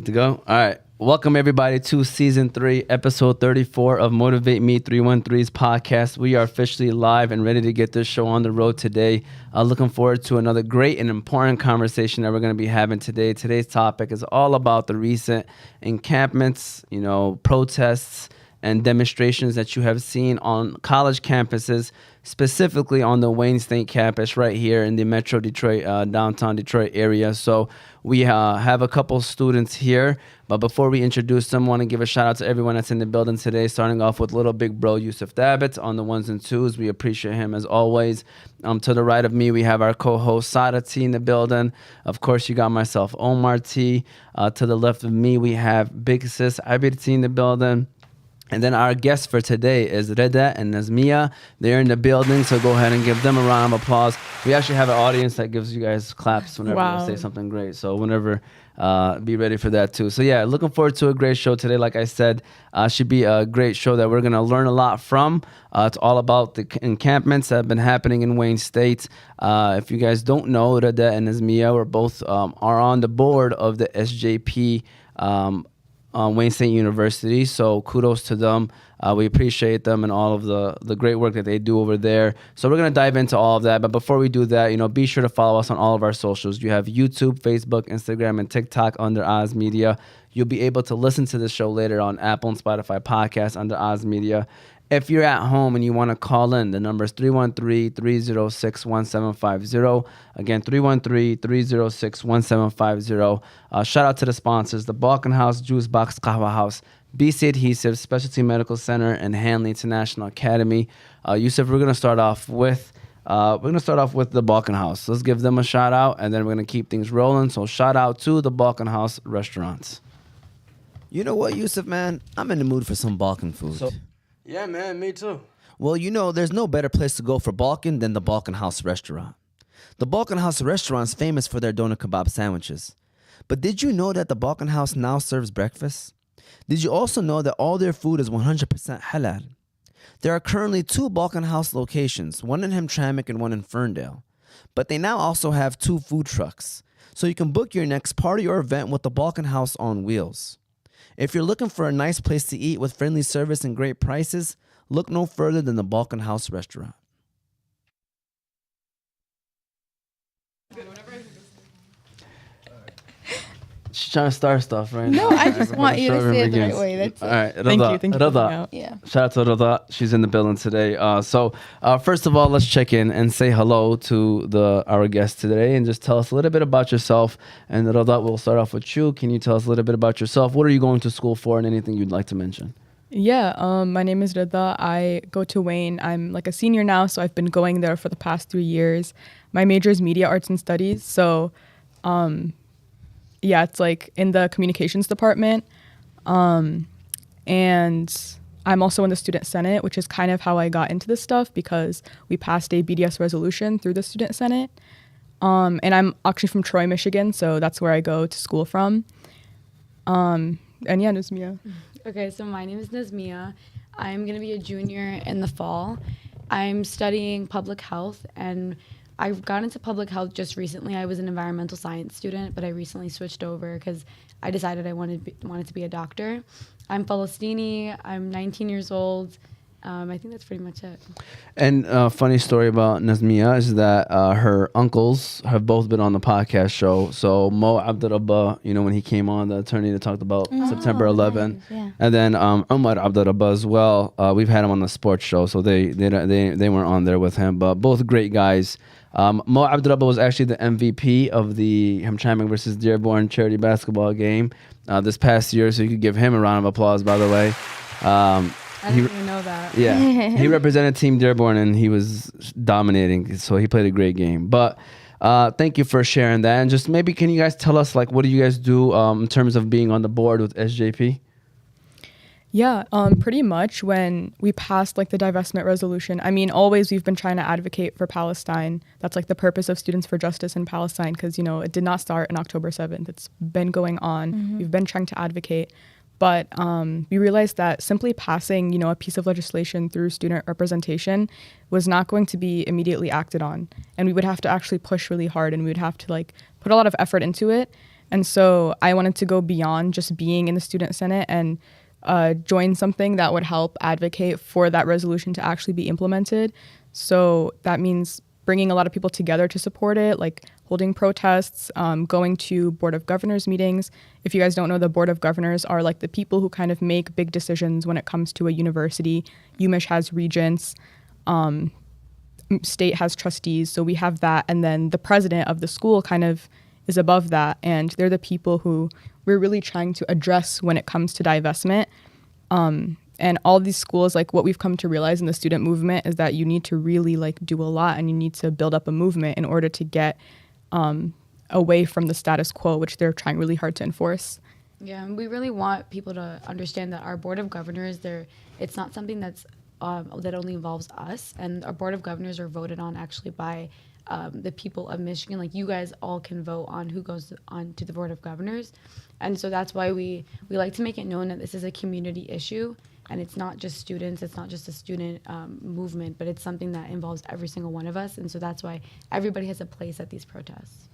Good to go? All right. Welcome, everybody, to Season 3, Episode 34 of Motivate Me 313's podcast. We are officially live and ready to get this show on the road today. Looking forward to another great and important conversation that we're going to be having today. Today's topic is all about the recent encampments, protests, and demonstrations that you have seen on college campuses, specifically on the Wayne State campus right here in the Metro Detroit, downtown Detroit area. So we have a couple students here, but before we introduce them, I want to give a shout out to everyone that's in the building today, starting off with little big bro Yusuf Dabbit on the ones and twos. We appreciate him as always. To the right of me, we have our co-host Sada T in the building. Of course, you got myself, Omar T. To the left of me, we have Big Sis Abir T in the building. And then our guest for today is Ridaa and Nuzmeya. They're in the building, so go ahead and give them a round of applause. We actually have an audience that gives you guys claps whenever you say something great. So whenever, be ready for that too. So yeah, looking forward to a great show today. Like I said, should be a great show that we're going to learn a lot from. It's all about the encampments that have been happening in Wayne State. If you guys don't know, Ridaa and Nuzmeya are both are on the board of the SJP Wayne State University, so kudos to them. We appreciate them and all of the great work that they do over there. So we're going to dive into all of that. But before we do that, be sure to follow us on all of our socials. You have YouTube, Facebook, Instagram, and TikTok under Oz Media. You'll be able to listen to this show later on Apple and Spotify podcasts under Oz Media. If you're at home and you want to call in, the number is 313-306-1750. Again, 313-306-1750. Shout out to the sponsors, the Balkan House, Juice Box, Kahwa House, BC Adhesives, Specialty Medical Center, and Hanley International Academy. Yusuf, we're going to start off with the Balkan House. Let's give them a shout out, and then we're going to keep things rolling. So shout out to the Balkan House restaurants. You know what, Yusuf, man? I'm in the mood for some Balkan food. Yeah, man, me too. Well, there's no better place to go for Balkan than the Balkan House restaurant. The Balkan House restaurant is famous for their doner kebab sandwiches. But did you know that the Balkan House now serves breakfast? Did you also know that all their food is 100% halal? There are currently 2 Balkan House locations, one in Hamtramck and one in Ferndale. But they now also have 2 food trucks, so you can book your next party or event with the Balkan House on wheels. If you're looking for a nice place to eat with friendly service and great prices, look no further than the Balkan House restaurant. She's trying to start stuff right now. No, I just want you to say it the right way. That's all right, Thank you. Thank you. Ridaa. Yeah. Shout out to Ridaa. She's in the building today. So first of all, let's check in and say hello to our guest today and just tell us a little bit about yourself. And Ridaa, we'll start off with you. Can you tell us a little bit about yourself? What are you going to school for and anything you'd like to mention? Yeah, my name is Ridaa. I go to Wayne. I'm like a senior now, so I've been going there for the past 3 years. My major is media arts and studies. So yeah, it's like in the communications department. And I'm also in the student senate, which is kind of how I got into this stuff because we passed a BDS resolution through the student senate. And I'm actually from Troy, Michigan, so that's where I go to school from. And yeah, Nuzmeya. Okay, so my name is Nuzmeya. I'm going to be a junior in the fall. I'm studying public health, and I got into public health just recently. I was an environmental science student, but I recently switched over because I decided I wanted to be a doctor. I'm Palestini. I'm 19 years old. I think that's pretty much it. And funny story about Nuzmeya is that her uncles have both been on the podcast show. So Mo Abdurrabba, when he came on, the attorney that talked about September 11th. Nice, yeah. And then Umar Abdurrabba as well. We've had him on the sports show, so they weren't on there with him. But both great guys. Mo Abdurrabba was actually the MVP of the Hamtramck versus Dearborn charity basketball game this past year. So you could give him a round of applause, by the way. I didn't even know that. Yeah, he represented Team Dearborn and he was dominating. So he played a great game. But thank you for sharing that. And just maybe can you guys tell us, like, what do you guys do in terms of being on the board with SJP? Yeah, pretty much when we passed like the divestment resolution, I mean, always we've been trying to advocate for Palestine. That's like the purpose of Students for Justice in Palestine because, it did not start on October 7th. It's been going on. Mm-hmm. We've been trying to advocate. But we realized that simply passing, a piece of legislation through student representation was not going to be immediately acted on. And we would have to actually push really hard and we would have to put a lot of effort into it And so I wanted to go beyond just being in the Student Senate and join something that would help advocate for that resolution to actually be implemented. So that means bringing a lot of people together to support it, like holding protests, going to Board of Governors meetings. If you guys don't know, the Board of Governors are like the people who kind of make big decisions when it comes to a university. UMich has regents, state has trustees, so we have that. And then the president of the school kind of is above that, and they're the people who we're really trying to address when it comes to divestment. And all these schools, like what we've come to realize in the student movement is that you need to really like do a lot, and you need to build up a movement in order to get away from the status quo, which they're trying really hard to enforce. Yeah, and we really want people to understand that our Board of Governors, it's not something that only involves us, and our Board of Governors are voted on actually by the people of Michigan. Like, you guys all can vote on who goes on to the Board of Governors. And so that's why we like to make it known that this is a community issue, and it's not just students, it's not just a student movement, but it's something that involves every single one of us. And so that's why everybody has a place at these protests.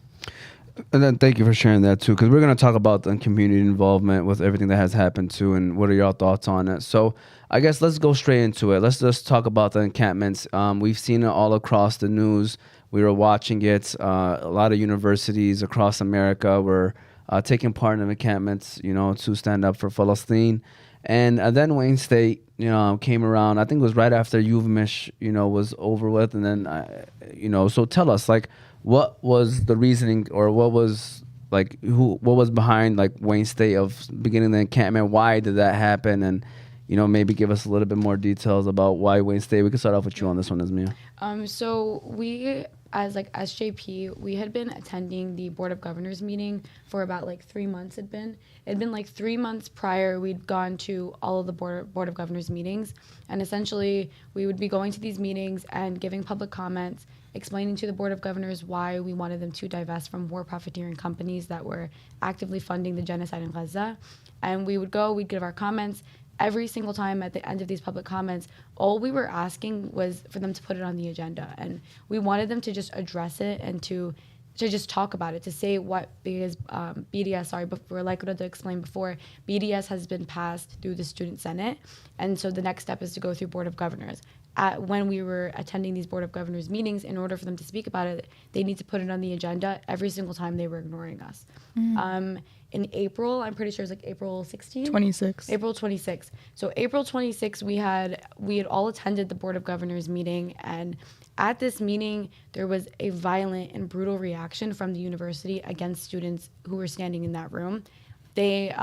And then thank you for sharing that too, because we're going to talk about the community involvement with everything that has happened too, and what are your thoughts on it. So I guess let's go straight into it. Let's just talk about the encampments. We've seen it all across the news. We were watching it. A lot of universities across America were taking part in the encampments, to stand up for Palestine. And then Wayne State, came around. I think it was right after UMich, was over with. And then, so tell us, like, what was the reasoning, or what was behind like Wayne State of beginning the encampment? Why did that happen? And maybe give us a little bit more details about why Wayne State. We can start off with you on this one, Nuzmeya. So we, as like SJP, we had been attending the Board of Governors meeting for about like 3 months. It'd been like 3 months prior. We'd gone to all of the Board of Governors meetings, and essentially we would be going to these meetings and giving public comments, explaining to the Board of Governors why we wanted them to divest from war profiteering companies that were actively funding the genocide in Gaza. And we'd give our comments. Every single time at the end of these public comments, all we were asking was for them to put it on the agenda. And we wanted them to just address it and to just talk about it, to say what, because BDS, before, like Ridaa explained before, BDS has been passed through the Student Senate. And so the next step is to go through Board of Governors. When we were attending these Board of Governors meetings, in order for them to speak about it, they need to put it on the agenda. Every single time they were ignoring us. In April, I'm pretty sure it's like April 16th? 26. April 26th. So April 26th, we had all attended the Board of Governors meeting, and at this meeting, there was a violent and brutal reaction from the university against students who were standing in that room. They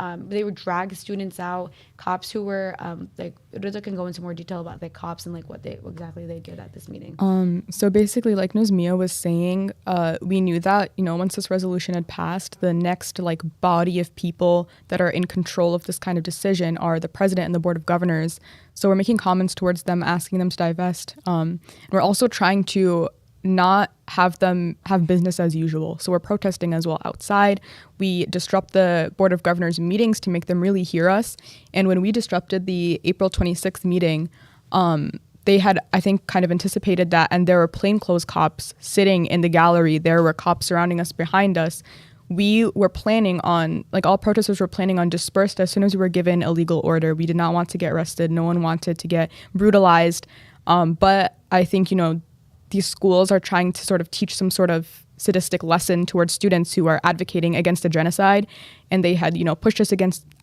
would drag students out. Cops who were like, Ridaa can go into more detail about the cops and like what exactly they did at this meeting. So basically, like Nuzmeya was saying, we knew that once this resolution had passed, the next like body of people that are in control of this kind of decision are the president and the Board of Governors. So we're making comments towards them, asking them to divest. And we're also trying to not have them have business as usual. So we're protesting as well outside. We disrupt the Board of Governors meetings to make them really hear us. And when we disrupted the April 26th meeting, they had, I think, kind of anticipated that, and there were plainclothes cops sitting in the gallery. There were cops surrounding us behind us. We were planning on, like all protesters were planning on dispersed as soon as we were given a legal order. We did not want to get arrested. No one wanted to get brutalized. But I think, these schools are trying to sort of teach some sort of sadistic lesson towards students who are advocating against a genocide, and they had pushed us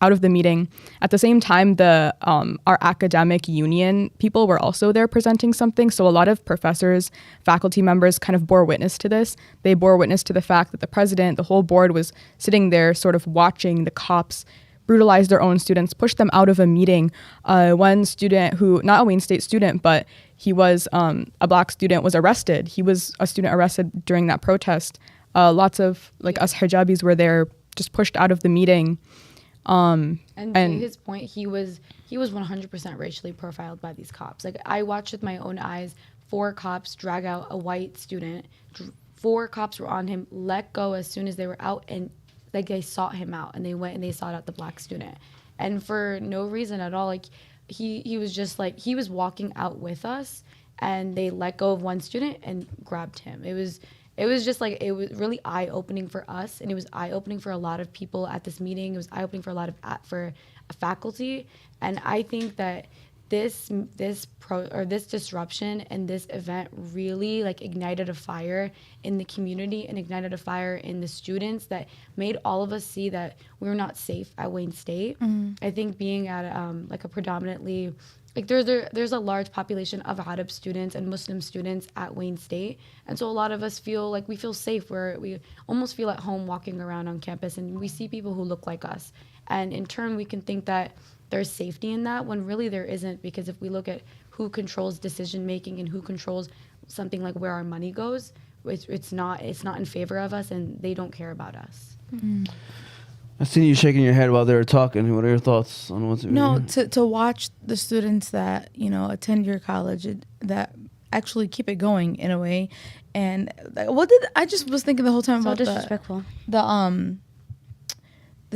out of the meeting. At the same time, our academic union people were also there presenting something, so a lot of professors, faculty members kind of bore witness to this. They bore witness to the fact that the president, the whole board, was sitting there sort of watching the cops brutalize their own students, push them out of a meeting. One student who, not a Wayne State student, but he was a black student, was arrested. He was a student arrested during that protest. Lots of like us hijabis were there, just pushed out of the meeting. And to his point, he was 100% racially profiled by these cops. Like, I watched with my own eyes 4 cops drag out a white student. 4 cops were on him, let go as soon as they were out, and like they sought him out, and they went and they sought out the black student, and for no reason at all. Like, he was just like, he was walking out with us, and they let go of one student and grabbed him. it was just like, it was really eye-opening for us, and it was eye-opening for a lot of people at this meeting. It was eye-opening for a lot of for faculty, and I think that this disruption and this event really like ignited a fire in the community and ignited a fire in the students that made all of us see that we're not safe at Wayne State. I think being at like a predominantly, like there's a large population of Arab students and Muslim students at Wayne State, and so a lot of us feel like we feel safe, where we almost feel at home walking around on campus, and we see people who look like us, and in turn we can think that there's safety in that, when really there isn't, because if we look at who controls decision making and who controls something like where our money goes, it's not in favor of us, and they don't care about us. I seen you shaking your head while they were talking. What are your thoughts on what's to watch the students that attend your college that actually keep it going in a way, and I just was thinking the whole time about disrespectful. The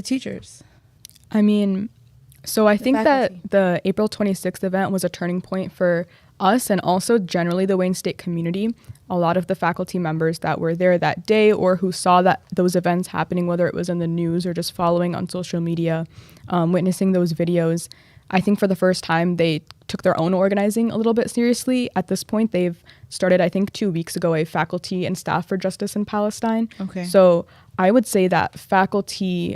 teachers. I mean, so I think that faculty. the April 26th event was a turning point for us and also generally the Wayne State community. A lot of the faculty members that were there that day or who saw those events happening, whether it was in the news or just following on social media, witnessing those videos, I think for the first time they took their own organizing a little bit seriously. At this point, they've started, I think 2 weeks ago, a Faculty and Staff for Justice in Palestine. Okay. So I would say that faculty,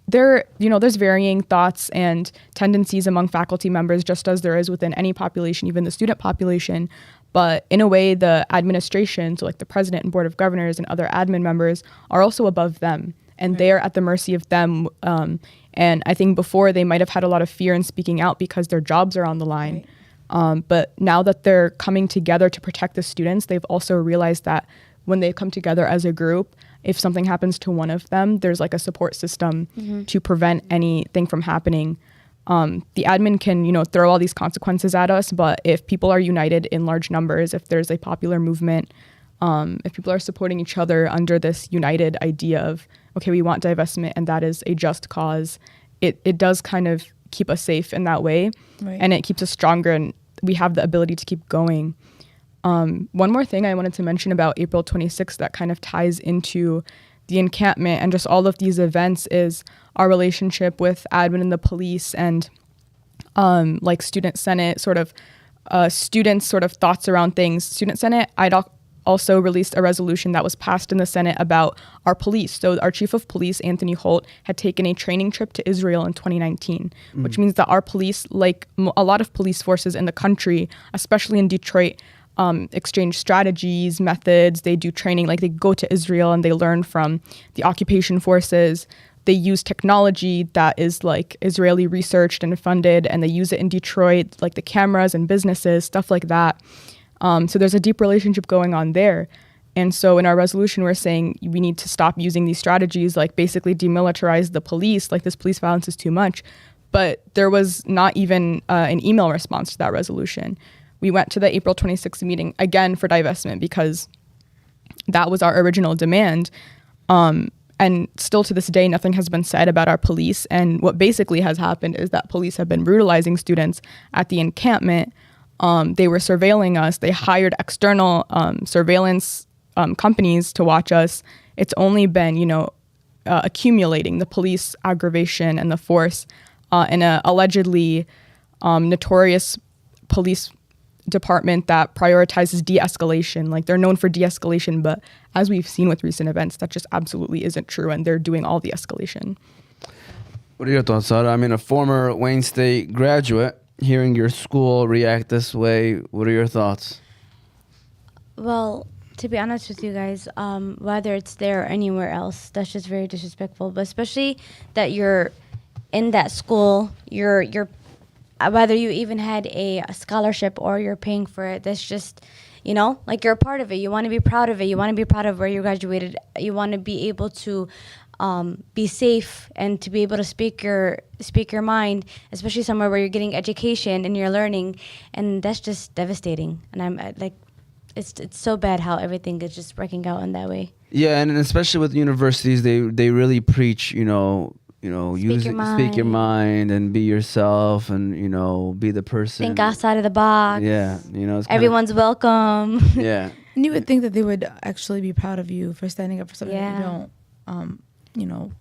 there's varying thoughts and tendencies among faculty members, just as there is within any population, even the student population. But in a way, the administration, so like the president and board of governors and other admin members, are also above them, and they are at the mercy of them. And I think before they might have had a lot of fear in speaking out because their jobs are on the line. But now that they're coming together to protect the students, they've also realized that when they come together as a group, if something happens to one of them, there's like a support system to prevent anything from happening. The admin can, throw all these consequences at us, but if people are united in large numbers, if there's a popular movement, if people are supporting each other under this united idea of, okay, we want divestment and that is a just cause, it does kind of keep us safe in that way. Right. And it keeps us stronger, and we have the ability to keep going. One more thing I wanted to mention about April 26th that kind of ties into the encampment and just all of these events is our relationship with admin and the police, and like Student Senate students' sort of thoughts around things. Student Senate, IDOC also released a resolution that was passed in the Senate about our police. So our chief of police, Anthony Holt, had taken a training trip to Israel in 2019, which means that our police, like a lot of police forces in the country, especially in Detroit, exchange strategies, methods. They do training, like they go to Israel and they learn from the occupation forces. They use technology that is like Israeli researched and funded, and they use it in Detroit, like the cameras and businesses, stuff like that. So there's a deep relationship going on there. And so in our resolution, we're saying we need to stop using these strategies, like basically demilitarize the police, like this police violence is too much. But there was not even an email response to that resolution. We went to the April 26th meeting again for divestment because that was our original demand. And still to this day, nothing has been said about our police. And what basically has happened is that police have been brutalizing students at the encampment. They were surveilling us. They hired external surveillance companies to watch us. It's only been, accumulating the police aggravation and the force in a allegedly notorious police department that prioritizes de-escalation. Like they're known for de-escalation, but as we've seen with recent events, that just absolutely isn't true, and they're doing all the escalation. What are your thoughts, Sara? I mean, a former Wayne State graduate, hearing your school react this way, what are your thoughts? Well, to be honest with you guys, whether it's there or anywhere else, that's just very disrespectful. But especially that you're in that school, you're whether you even had a scholarship or you're paying for it, that's just, like you're a part of it. You want to be proud of it. You want to be proud of where you graduated. You want to be able to be safe and to be able to speak your mind, especially somewhere where you're getting education and you're learning, and that's just devastating. And I'm like, it's so bad how everything is just working out in that way. Yeah, and especially with universities, they really preach, speak your mind and be yourself, and be the person. Think outside of the box. Yeah, it's everyone's welcome. Yeah, And you would think that they would actually be proud of you for standing up for something that Yeah. you don't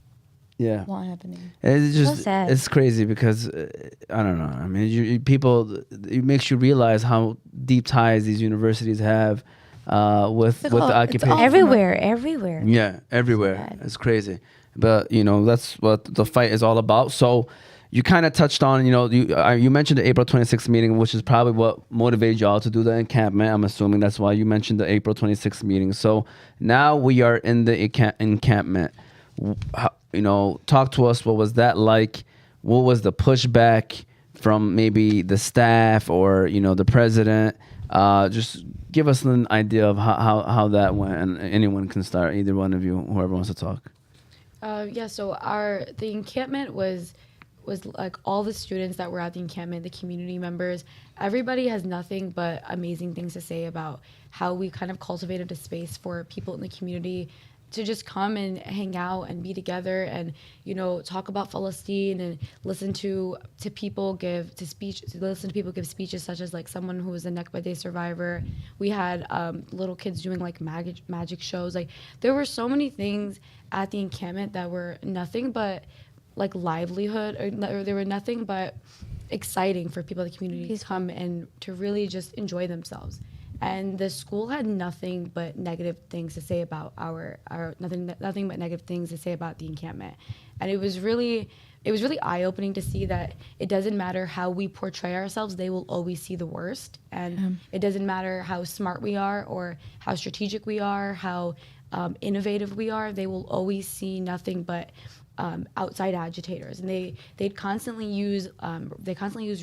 Yeah. want happening. It's just sad. it's crazy because I don't know. I mean, people, it makes you realize how deep ties these universities have with It's the all- it's occupation. all- Everywhere. Yeah, everywhere. Sad. It's crazy. But, that's what the fight is all about. So you kind of touched on, you mentioned the April 26th meeting, which is probably what motivated y'all to do the encampment. I'm assuming that's why you mentioned the April 26th meeting. So now we are in the encampment. Talk to us. What was that like? What was the pushback from maybe the staff or, the president? Just give us an idea of how that went, and anyone can start, either one of you, whoever wants to talk. So the encampment was like all the students that were at the encampment, the community members, everybody has nothing but amazing things to say about how we kind of cultivated a space for people in the community to just come and hang out and be together and talk about Palestine and listen to people give speeches, such as like someone who was a Nakba Day survivor. We had little kids doing like magic shows. Like there were so many things at the encampment that were nothing but like livelihood, or they were nothing but exciting for people in the community to come and to really just enjoy themselves. And the school had nothing but negative things to say about nothing but negative things to say about the encampment. And it was really eye-opening to see that it doesn't matter how we portray ourselves, they will always see the worst. And it doesn't matter how smart we are or how strategic we are, how innovative we are, they will always see nothing but outside agitators, and they constantly use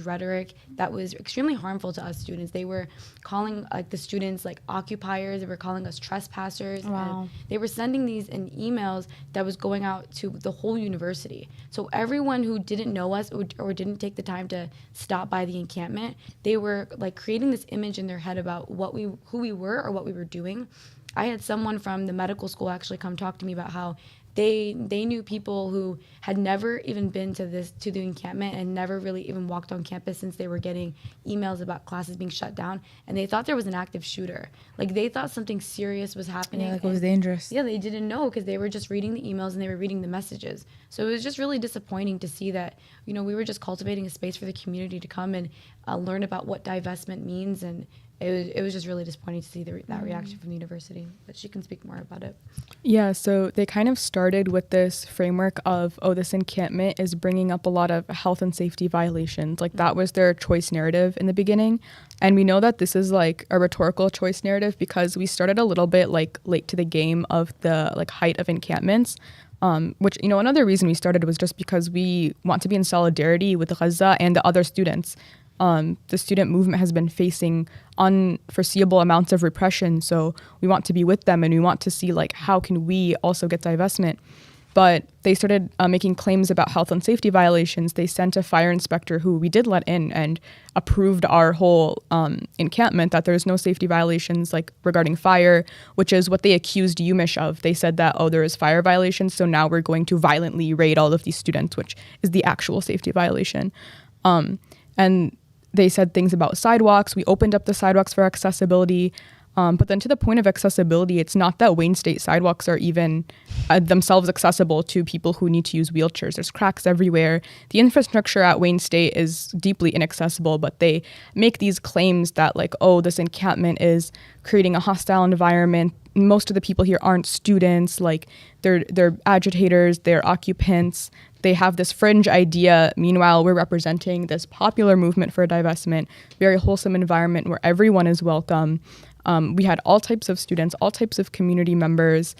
rhetoric that was extremely harmful to us students. They were calling the students like occupiers. They were calling us trespassers. Wow. And they were sending these in emails that was going out to the whole university. So everyone who didn't know us or didn't take the time to stop by the encampment, they were like creating this image in their head about who we were or what we were doing. I had someone from the medical school actually come talk to me about how they knew people who had never even been to the encampment and never really even walked on campus since they were getting emails about classes being shut down, and they thought there was an active shooter. Like they thought something serious was happening. Yeah, like it was dangerous. Yeah, they didn't know because they were just reading the emails and they were reading the messages. So it was just really disappointing to see that, we were just cultivating a space for the community to come and learn about what divestment means, and it was just really disappointing to see that reaction from the university. But she can speak more about it. Yeah, so they kind of started with this framework of, this encampment is bringing up a lot of health and safety violations. Like that was their choice narrative in the beginning. And we know that this is like a rhetorical choice narrative because we started a little bit like late to the game of the like height of encampments. Which, another reason we started was just because we want to be in solidarity with Gaza and the other students. The student movement has been facing unforeseeable amounts of repression, so we want to be with them and we want to see like how can we also get divestment. But they started making claims about health and safety violations. They sent a fire inspector who we did let in and approved our whole encampment that there's no safety violations like regarding fire, which is what they accused UMich of. They said that, there is fire violations, so now we're going to violently raid all of these students, which is the actual safety violation. And they said things about sidewalks. We opened up the sidewalks for accessibility. But then to the point of accessibility, it's not that Wayne State sidewalks are even themselves accessible to people who need to use wheelchairs. There's cracks everywhere. The infrastructure at Wayne State is deeply inaccessible, but they make these claims that like, this encampment is creating a hostile environment. Most of the people here aren't students. Like they're agitators, they're occupants. They have this fringe idea. Meanwhile, we're representing this popular movement for divestment, very wholesome environment where everyone is welcome. We had all types of students, all types of community members,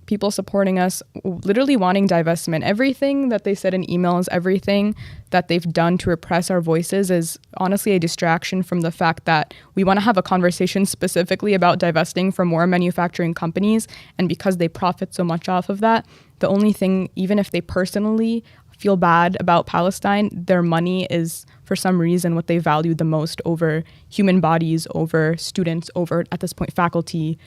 people supporting us, literally wanting divestment. Everything that they said in emails, everything that they've done to repress our voices is honestly a distraction from the fact that we want to have a conversation specifically about divesting from more manufacturing companies. And because they profit so much off of that, the only thing, even if they personally feel bad about Palestine, their money is for some reason what they value the most over human bodies, over students, over at this point faculty.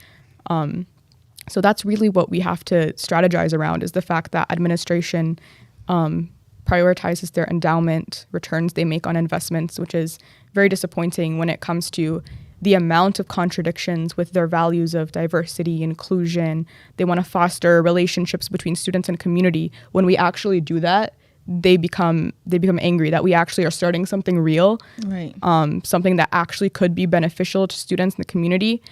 So that's really what we have to strategize around, is the fact that administration prioritizes their endowment returns they make on investments, which is very disappointing when it comes to the amount of contradictions with their values of diversity, inclusion. They want to foster relationships between students and community. When we actually do that, they become angry that we actually are starting something real, Right. something that actually could be beneficial to students in the community.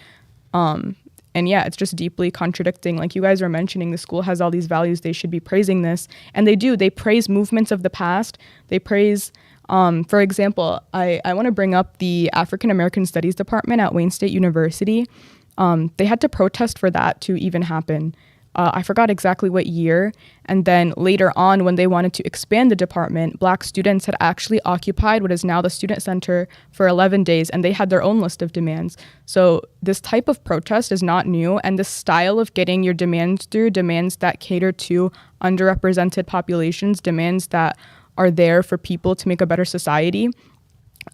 And yeah, it's just deeply contradicting. Like you guys were mentioning, the school has all these values. They should be praising this. And they do. They praise movements of the past. They praise, for example, I want to bring up the African American Studies Department at Wayne State University. They had to protest for that to even happen. I forgot exactly what year. And then later on, when they wanted to expand the department, Black students had actually occupied what is now the Student Center for 11 days, and they had their own list of demands. So this type of protest is not new, and this style of getting your demands through, demands that cater to underrepresented populations, demands that are there for people to make a better society,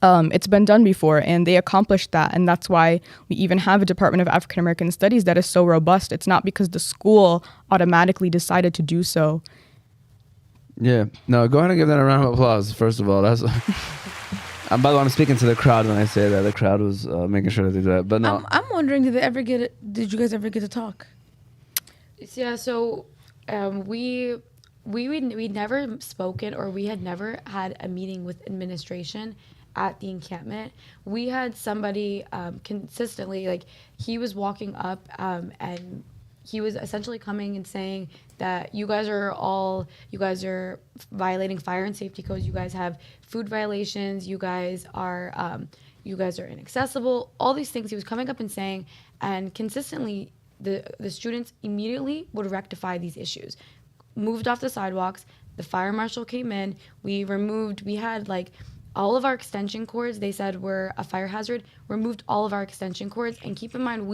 it's been done before, and they accomplished that. And that's why we even have a Department of African American Studies that is so robust. It's not because the school automatically decided to do so. Yeah. No, go ahead and give that a round of applause, first of all. That's by the way, I'm speaking to the crowd when I say that. The crowd was making sure that they do that. But no. I'm wondering, did you guys ever get to talk? Yeah, so we'd never spoken, or we had never had a meeting with administration at the encampment. We had somebody consistently, like, he was walking up and he was essentially coming and saying that you guys are violating fire and safety codes, you guys have food violations, you guys are inaccessible, all these things he was coming up and saying, and consistently the students immediately would rectify these issues. Moved off the sidewalks, the fire marshal came in, we had like all of our extension cords, they said were a fire hazard, removed all of our extension cords. And keep in mind,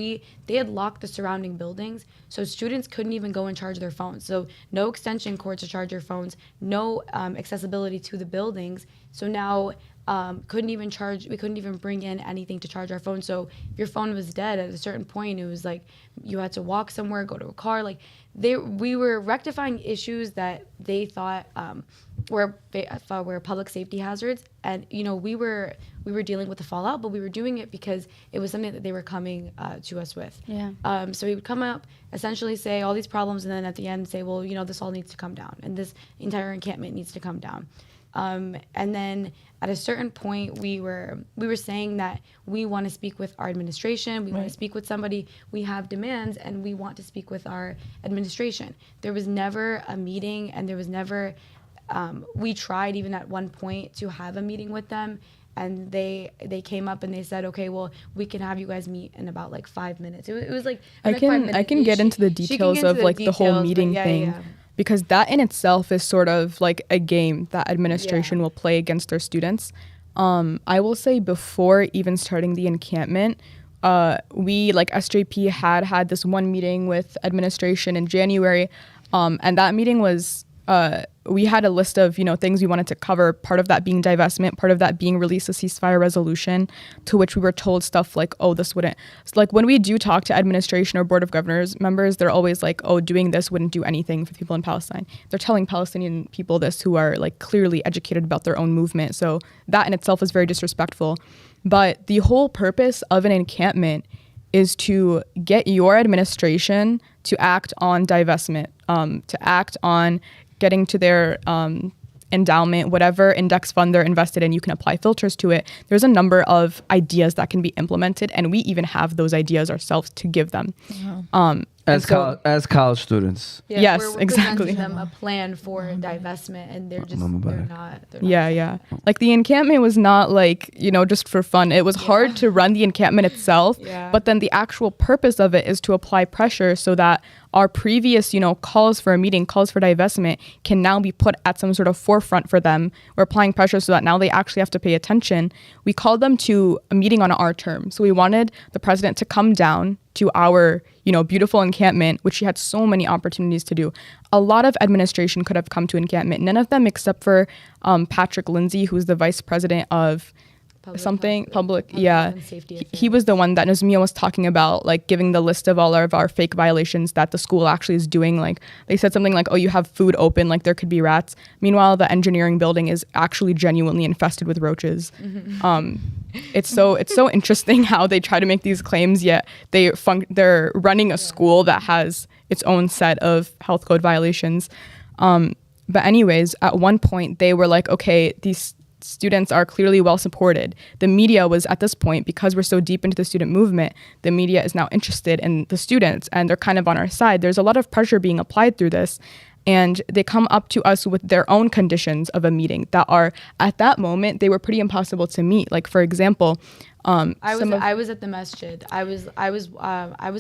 they had locked the surrounding buildings, so students couldn't even go and charge their phones. So no extension cords to charge your phones, no accessibility to the buildings. So now we couldn't even bring in anything to charge our phone. So if your phone was dead at a certain point, it was like you had to walk somewhere, go to a car. Like we were rectifying issues that they thought were public safety hazards, and we were dealing with the fallout, but we were doing it because it was something that they were coming to us with. Yeah. So he would come up, essentially say all these problems, and then at the end say, well, this all needs to come down, and this entire encampment needs to come down. And then at a certain point, we were saying that we want to speak with our administration. We want to speak with somebody. We have demands, and we want to speak with our administration. There was never a meeting, and there was never. We tried even at one point to have a meeting with them, and they came up and they said, okay, well, we can have you guys meet in about like 5 minutes. It was like I can get into the details of like the whole meeting thing. Yeah. Because that in itself is sort of like a game that administration will play against their students. I will say before even starting the encampment, we, like SJP, had this one meeting with administration in January. And that meeting was, we had a list of, things we wanted to cover, part of that being divestment, part of that being release a ceasefire resolution, to which we were told stuff like, oh, this wouldn't. So like when we do talk to administration or Board of Governors members, they're always like, oh, doing this wouldn't do anything for people in Palestine. They're telling Palestinian people this who are like clearly educated about their own movement. So that in itself is very disrespectful. But the whole purpose of an encampment is to get your administration to act on divestment, to act on getting to their endowment, whatever index fund they're invested in. You can apply filters to it. There's a number of ideas that can be implemented, and we even have those ideas ourselves to give them. As college students. Yeah, yes, we're exactly. presenting them a plan for divestment, and they're not. Yeah. Like the encampment was not like, just for fun. It was hard to run the encampment itself, but then the actual purpose of it is to apply pressure so that our previous, calls for a meeting, calls for divestment can now be put at some sort of forefront for them. We're applying pressure so that now they actually have to pay attention. We called them to a meeting on our terms. So we wanted the president to come down to our, beautiful encampment, which she had so many opportunities to do. A lot of administration could have come to encampment. None of them except for Patrick Lindsay, who's the vice president of public safety. He was the one that Nuzmeya was talking about, like giving the list of all of our fake violations that the school actually is doing. Like they said something like, oh, you have food open, like there could be rats. Meanwhile, the engineering building is actually genuinely infested with roaches. it's so interesting how they try to make these claims, yet they're running a school that has its own set of health code violations. But anyways, at one point they were like, okay, these students are clearly well supported. The media was at this point, because we're so deep into the student movement, the media is now interested in the students and they're kind of on our side. There's a lot of pressure being applied through this. And they come up to us with their own conditions of a meeting that are, at that moment, they were pretty impossible to meet. Like, for example, I was at the masjid. I was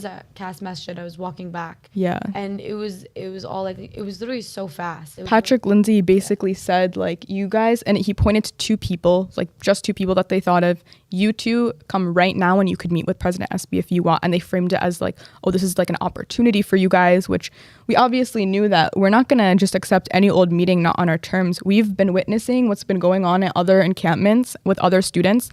at Cass Masjid. I was walking back. Yeah. And it was all like, it was literally so fast. Patrick Lindsay basically said, like, you guys, and he pointed to two people, like just two people that they thought of. You two come right now and you could meet with President SB if you want. And they framed it as like, oh, this is like an opportunity for you guys, which we obviously knew that we're not going to just accept any old meeting not on our terms. We've been witnessing what's been going on at other encampments with other students.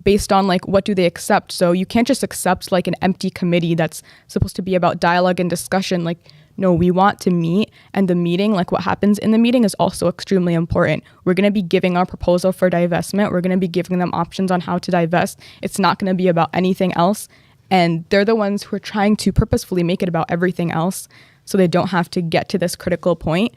Based on like what do they accept. So you can't just accept like an empty committee that's supposed to be about dialogue and discussion. Like, no, we want to meet, and the meeting, like what happens in the meeting is also extremely important. We're going to be giving our proposal for divestment. We're going to be giving them options on how to divest. It's not going to be about anything else. And they're the ones who are trying to purposefully make it about everything else so they don't have to get to this critical point.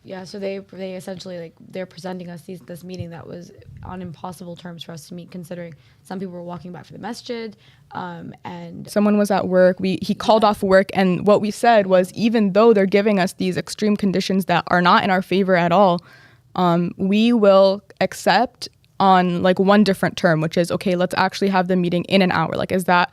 Yeah, so they essentially, like, they're presenting us this meeting that was on impossible terms for us to meet, considering some people were walking back for the masjid, and someone was at work. He called off work, and what we said was, even though they're giving us these extreme conditions that are not in our favor at all, we will accept on like one different term, which is, okay, let's actually have the meeting in an hour. Like, is that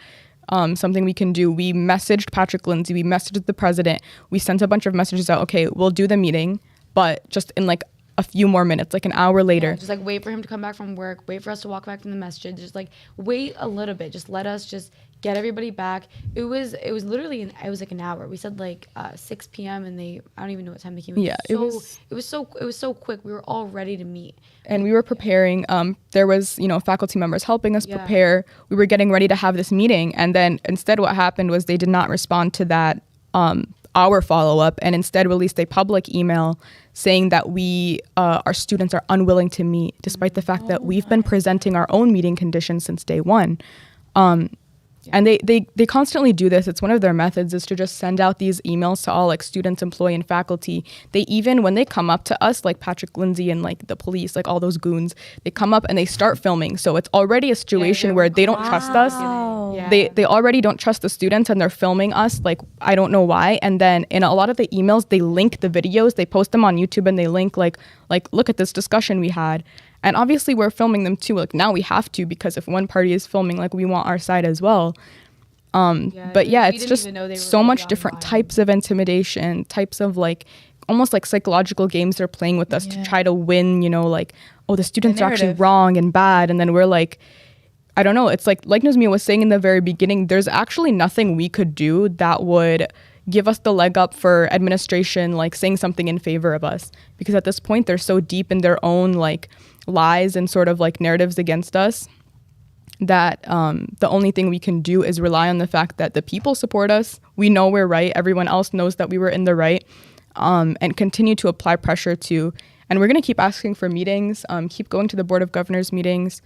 something we can do? We messaged Patrick Lindsay, we messaged the president, we sent a bunch of messages out, okay, we'll do the meeting, but just in like a few more minutes, like an hour later. Yeah, just like wait for him to come back from work, wait for us to walk back from the masjid, just like wait a little bit, just let us just get everybody back. It was literally it was like an hour. We said like 6 p.m. and I don't even know what time they came. Yeah, it was so quick. We were all ready to meet. And we were preparing. There was, faculty members helping us prepare. We were getting ready to have this meeting, and then instead what happened was they did not respond to that our follow-up, and instead released a public email saying that our students are unwilling to meet, despite the fact that we've been presenting our own meeting conditions since day one. And they constantly do this. It's one of their methods, is to just send out these emails to all like students, employee, and faculty. They even, when they come up to us, like Patrick Lindsay and like the police, like all those goons, they come up and they start filming. So it's already a situation where they don't trust us. Yeah. They already don't trust the students, and they're filming us. Like, I don't know why. And then in a lot of the emails, they link the videos, they post them on YouTube, and they link like look at this discussion we had. And obviously we're filming them too. Like, now we have to, because if one party is filming, like, we want our side as well. It's just so much different types of intimidation, types of like almost like psychological games they're playing with us to try to win, like, oh, the students are actually wrong and bad. And then we're like, I don't know. It's like Nuzmeya was saying in the very beginning, there's actually nothing we could do that would give us the leg up for administration, like saying something in favor of us. Because at this point, they're so deep in their own like lies and sort of like narratives against us that the only thing we can do is rely on the fact that the people support us. We know we're right. Everyone else knows that we were in the right, and continue to apply pressure to. And we're going to keep asking for meetings, keep going to the Board of Governors meetings.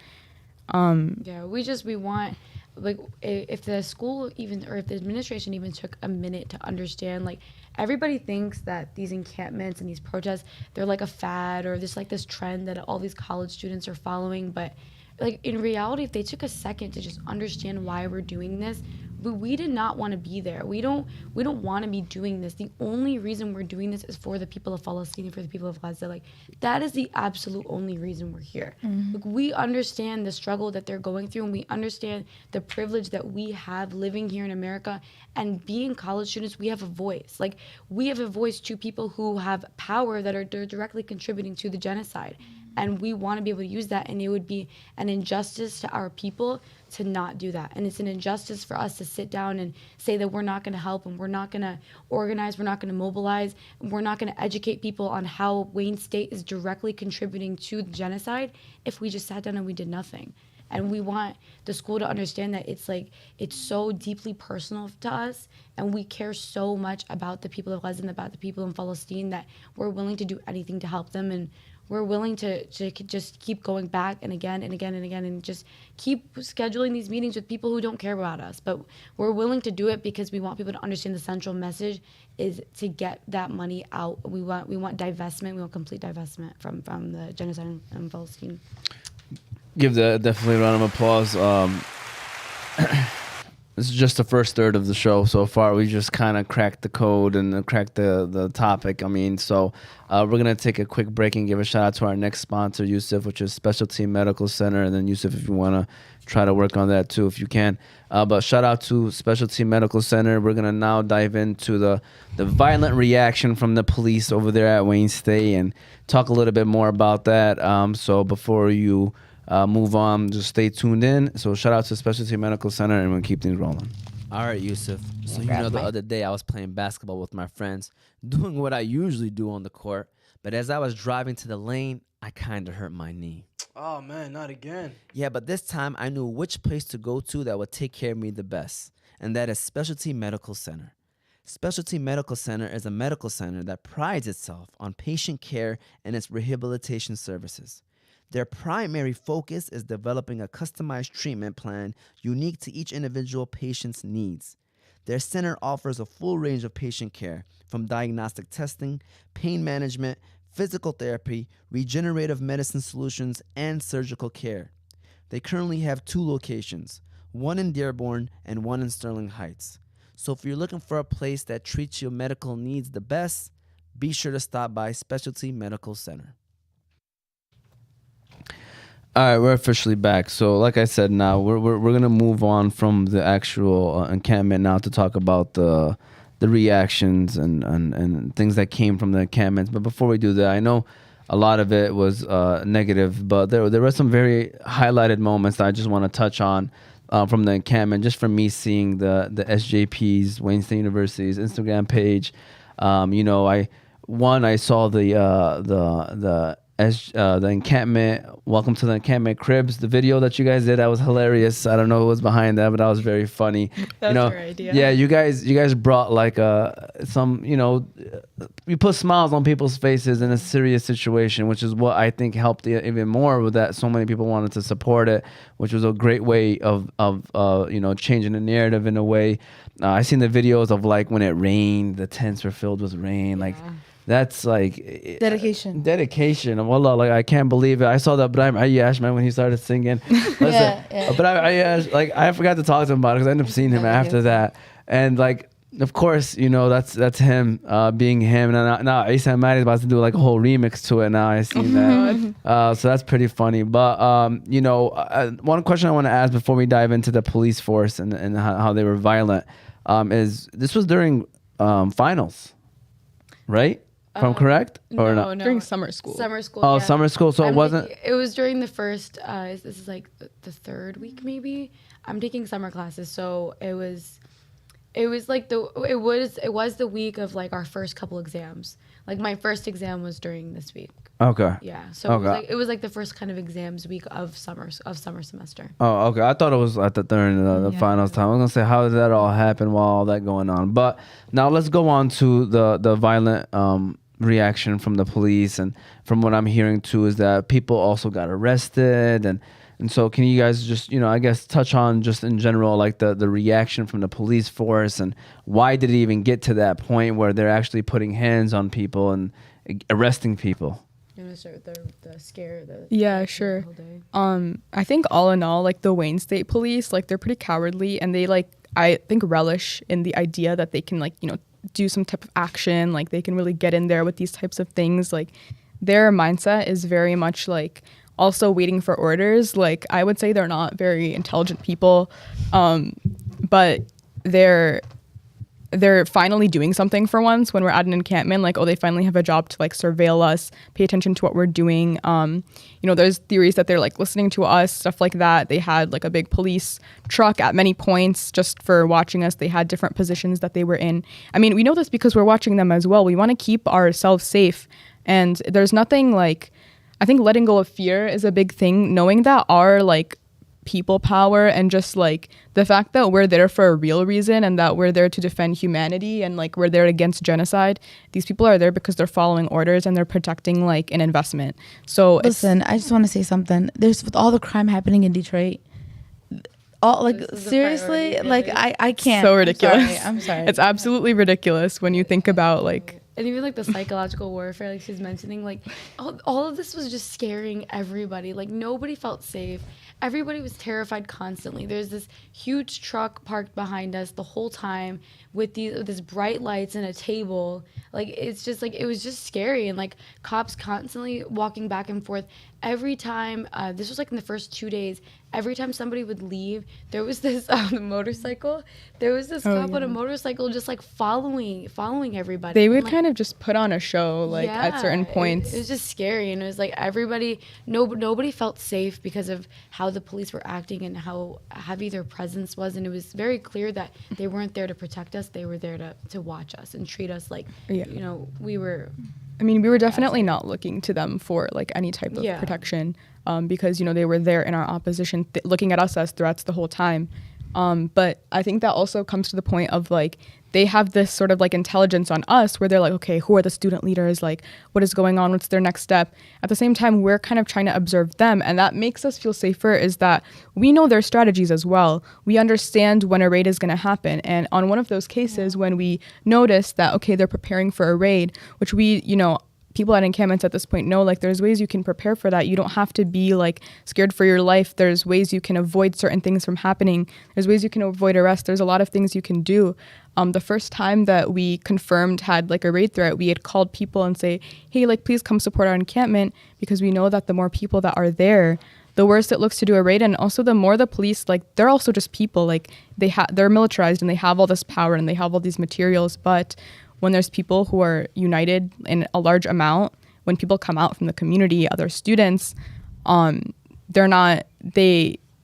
We want, like, if the school even, or if the administration even took a minute to understand, like, everybody thinks that these encampments and these protests, they're like a fad, or there's like this trend that all these college students are following. But like, in reality, if they took a second to just understand why we're doing this, we did not want to be there. We don't want to be doing this. The only reason we're doing this is for the people of Palestine, for the people of Gaza. Like, that is the absolute only reason we're here. Like, we understand the struggle that they're going through, and we understand the privilege that we have living here in America and being college students. We have a voice. Like, we have a voice to people who have power that are directly contributing to the genocide. And we want to be able to use that, and it would be an injustice to our people to not do that. And it's an injustice for us to sit down and say that we're not going to help, and we're not going to organize, we're not going to mobilize, and we're not going to educate people on how Wayne State is directly contributing to the genocide if we just sat down and we did nothing. And we want the school to understand that it's so deeply personal to us, and we care so much about the people of Gaza and about the people in Palestine that we're willing to do anything to help them, and we're willing to just keep going back and again and again and again and just keep scheduling these meetings with people who don't care about us. But we're willing to do it because we want people to understand the central message is to get that money out. We want divestment. We want complete divestment from the genocide in Palestine. Give that definitely a round of applause. This is just the first third of the show so far. We just kind of cracked the code and cracked the topic. I mean, so we're going to take a quick break and give a shout out to our next sponsor, Yusuf, which is Specialty Medical Center. And then Yusuf, if you want to try to work on that too, if you can. But shout out to Specialty Medical Center. We're going to now dive into the violent reaction from the police over there at Wayne State and talk a little bit more about that. So before you move on, just stay tuned in. So shout out to Specialty Medical Center, and we'll keep things rolling. All right, Yusuf. So the other day I was playing basketball with my friends, doing what I usually do on the court. But as I was driving to the lane, I kind of hurt my knee. Oh, man, not again. Yeah, but this time I knew which place to go to that would take care of me the best, and that is Specialty Medical Center. Specialty Medical Center is a medical center that prides itself on patient care and its rehabilitation services. Their primary focus is developing a customized treatment plan unique to each individual patient's needs. Their center offers a full range of patient care, from diagnostic testing, pain management, physical therapy, regenerative medicine solutions, and surgical care. They currently have 2 locations, one in Dearborn and one in Sterling Heights. So if you're looking for a place that treats your medical needs the best, be sure to stop by Specialty Medical Center. All right, we're officially back. So, like I said, now we're gonna move on from the actual encampment now to talk about the reactions and things that came from the encampments. But before we do that, I know a lot of it was negative, but there were some very highlighted moments that I just want to touch on from the encampment. Just from me seeing the SJP's, Wayne State University's Instagram page. I saw the encampment, welcome to the encampment cribs, the video that you guys did. That was hilarious. I don't know who was behind that, but that was very funny. That was your idea. Yeah, you guys brought like you put smiles on people's faces in a serious situation, which is what I think helped even more with that. So many people wanted to support it, which was a great way of changing the narrative in a way. I seen the videos of like when it rained, the tents were filled with rain, like. That's like Dedication. Wallah, like I can't believe it. I saw that Ibrahim Ayyash, man, when he started singing. Listen, Ibrahim Ayyash, like I forgot to talk to him about it because I ended up seeing him after that. And like, of course, that's him being him. And now Isa Hamadi is about to do like a whole remix to it. Now I see that. So that's pretty funny. But one question I want to ask before we dive into the police force and how they were violent is this was during finals, right? If I'm correct? Or No. During summer school. Summer school. Oh, yeah. summer school. So it wasn't. It was during the first. This is like the 3rd week, maybe. I'm taking summer classes, so it was like it was the week of like our first couple exams. Like my first exam was during this week. Okay. Yeah. So it was like the first kind of exams week of summer semester. Oh, okay. I thought it was during the finals time. I was gonna say, how did that all happen while all that going on? But now let's go on to the violent reaction from the police, and from what I'm hearing too is that people also got arrested, and so can you guys just I guess touch on just in general like the reaction from the police force, and why did it even get to that point where they're actually putting hands on people and arresting people? You want to start with the scare? Yeah, sure. I think all in all, like the Wayne State police, like they're pretty cowardly, and they I think relish in the idea that they can do some type of action, like they can really get in there with these types of things. Like their mindset is very much like also waiting for orders. Like I would say they're not very intelligent people, but they're finally doing something for once when we're at an encampment. Like, they finally have a job to like surveil us, pay attention to what we're doing. There's theories that they're like listening to us, stuff like that. They had like a big police truck at many points just for watching us. They had different positions that they were in. I mean, we know this because we're watching them as well. We want to keep ourselves safe. And there's nothing like, I think letting go of fear is a big thing. Knowing that our like people power and just like the fact that we're there for a real reason and that we're there to defend humanity and like we're there against genocide. These people are there because they're following orders and they're protecting like an investment. So listen, I just want to say something. There's with all the crime happening in Detroit, all like seriously, like I can't. So ridiculous. I'm sorry. It's absolutely ridiculous when you think about like. And even like the psychological warfare, like she's mentioning, like all of this was just scaring everybody. Like nobody felt safe. Everybody was terrified constantly. There's this huge truck parked behind us the whole time with this bright lights and a table. Like it's just like it was just scary, and like cops constantly walking back and forth. Every time, this was like in the first 2 days, every time somebody would leave, there was this motorcycle. There was this cop on a motorcycle just like following everybody. They would like, kind of just put on a show like at certain points. It was just scary, and it was like everybody, nobody felt safe because of how the police were acting and how heavy their presence was, and it was very clear that they weren't there to protect us. They were there to watch us and treat us like, you know, we were. I mean, we were definitely not looking to them for like any type of protection because, you know, they were there in our opposition, looking at us as threats the whole time. But I think that also comes to the point of like they have this sort of like intelligence on us where they're like, okay, who are the student leaders? Like, what is going on? What's their next step? At the same time, we're kind of trying to observe them. And that makes us feel safer is that we know their strategies as well. We understand when a raid is going to happen. And on one of those cases, when we notice that, okay, they're preparing for a raid, which we, you know, people at Encampments at this point know, like, there's ways you can prepare for that. You don't have to be, like, scared for your life. There's ways you can avoid certain things from happening. There's ways you can avoid arrest. There's a lot of things you can do. The first time that we confirmed had, like, a raid threat, we had called people and say, hey, like, please come support our encampment, because we know that the more people that are there, the worse it looks to do a raid. And also the more the police, like, they're also just people. Like, they're militarized and they have all this power and they have all these materials, but when there's people who are united in a large amount, when people come out from the community, other students,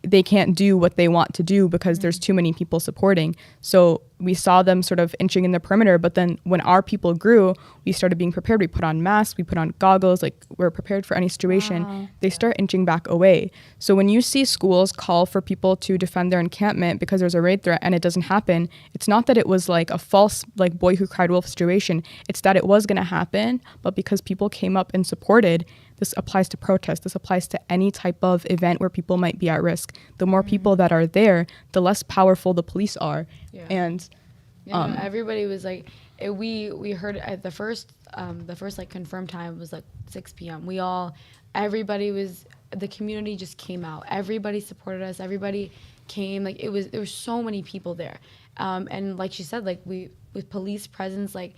they can't do what they want to do because there's too many people supporting. So we saw them sort of inching in the perimeter, but then when our people grew, we started being prepared. We put on masks, we put on goggles, like, we're prepared for any situation. Wow. They start inching back away. So when you see schools call for people to defend their encampment because there's a raid threat and it doesn't happen, it's not that it was like a false, like, boy who cried wolf situation. It's that it was going to happen, but because people came up and supported. This applies to protests. This applies to any type of event where people might be at risk. The more people that are there, the less powerful the police are. Yeah. And everybody was like, we heard at the first like confirmed time was like 6 p.m. The community just came out. Everybody supported us. Everybody came. Like, there were so many people there. And like she said, like, with police presence, like,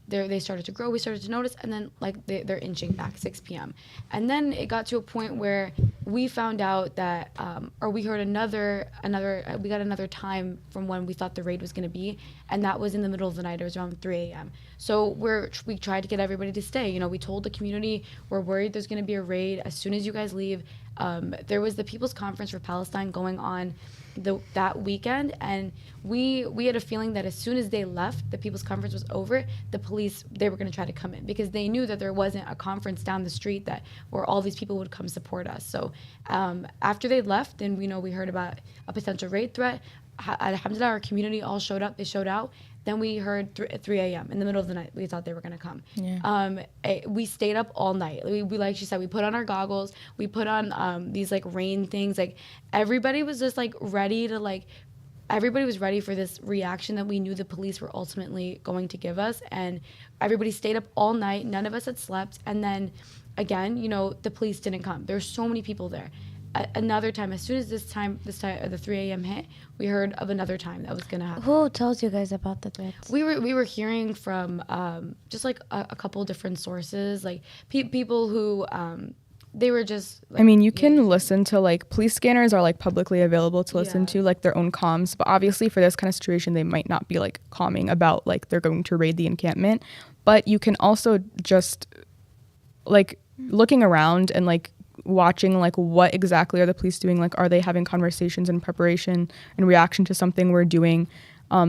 they started to grow, we started to notice, and then, like, they're inching back 6 p.m. And then it got to a point where we found out that, or we heard we got another time from when we thought the raid was going to be, and that was in the middle of the night. It was around 3 a.m. So we tried to get everybody to stay. You know, we told the community, we're worried there's going to be a raid as soon as you guys leave. There was the People's Conference for Palestine going on that weekend, and we had a feeling that as soon as they left, the People's Conference was over, the police, they were going to try to come in because they knew that there wasn't a conference down the street where all these people would come support us. So after they left, and we heard about a potential raid threat, alhamdulillah, our community all showed up. They showed out. Then we heard 3 a.m. in the middle of the night. We thought they were going to come. Yeah. We stayed up all night. We, like she said, we put on our goggles. We put on these, like, rain things. Like, everybody was just, like, ready to, like, everybody was ready for this reaction that we knew the police were ultimately going to give us. And everybody stayed up all night. None of us had slept. And then, again, the police didn't come. There were so many people there. Another time, as soon as this time, the 3 a.m. hit, we heard of another time that was gonna happen. Who tells you guys about the threats? We were hearing from just like a couple different sources, like people who they were just. Like, I mean, you can listen to, like, police scanners are, like, publicly available to listen to, like, their own comms, but obviously for this kind of situation, they might not be, like, calming about, like, they're going to raid the encampment. But you can also just, like, looking around and, like, watching, like, what exactly are the police doing? Like, are they having conversations in preparation in reaction to something we're doing?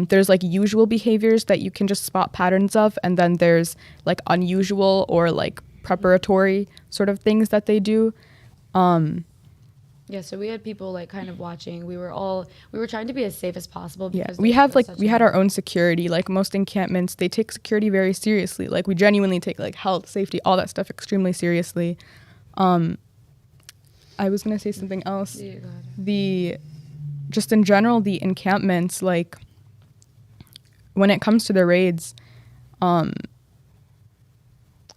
There's, like, usual behaviors that you can just spot patterns of, and then there's, like, unusual or, like, preparatory sort of things that they do. Yeah, so we had people like kind of watching. We were trying to be as safe as possible. Yeah, Because we there have was like such we a- had our own security. Like most encampments, they take security very seriously. Like we genuinely take like health, safety, all that stuff extremely seriously. I was gonna say something else. Yeah, go ahead. The just in general, the encampments, like when it comes to the raids,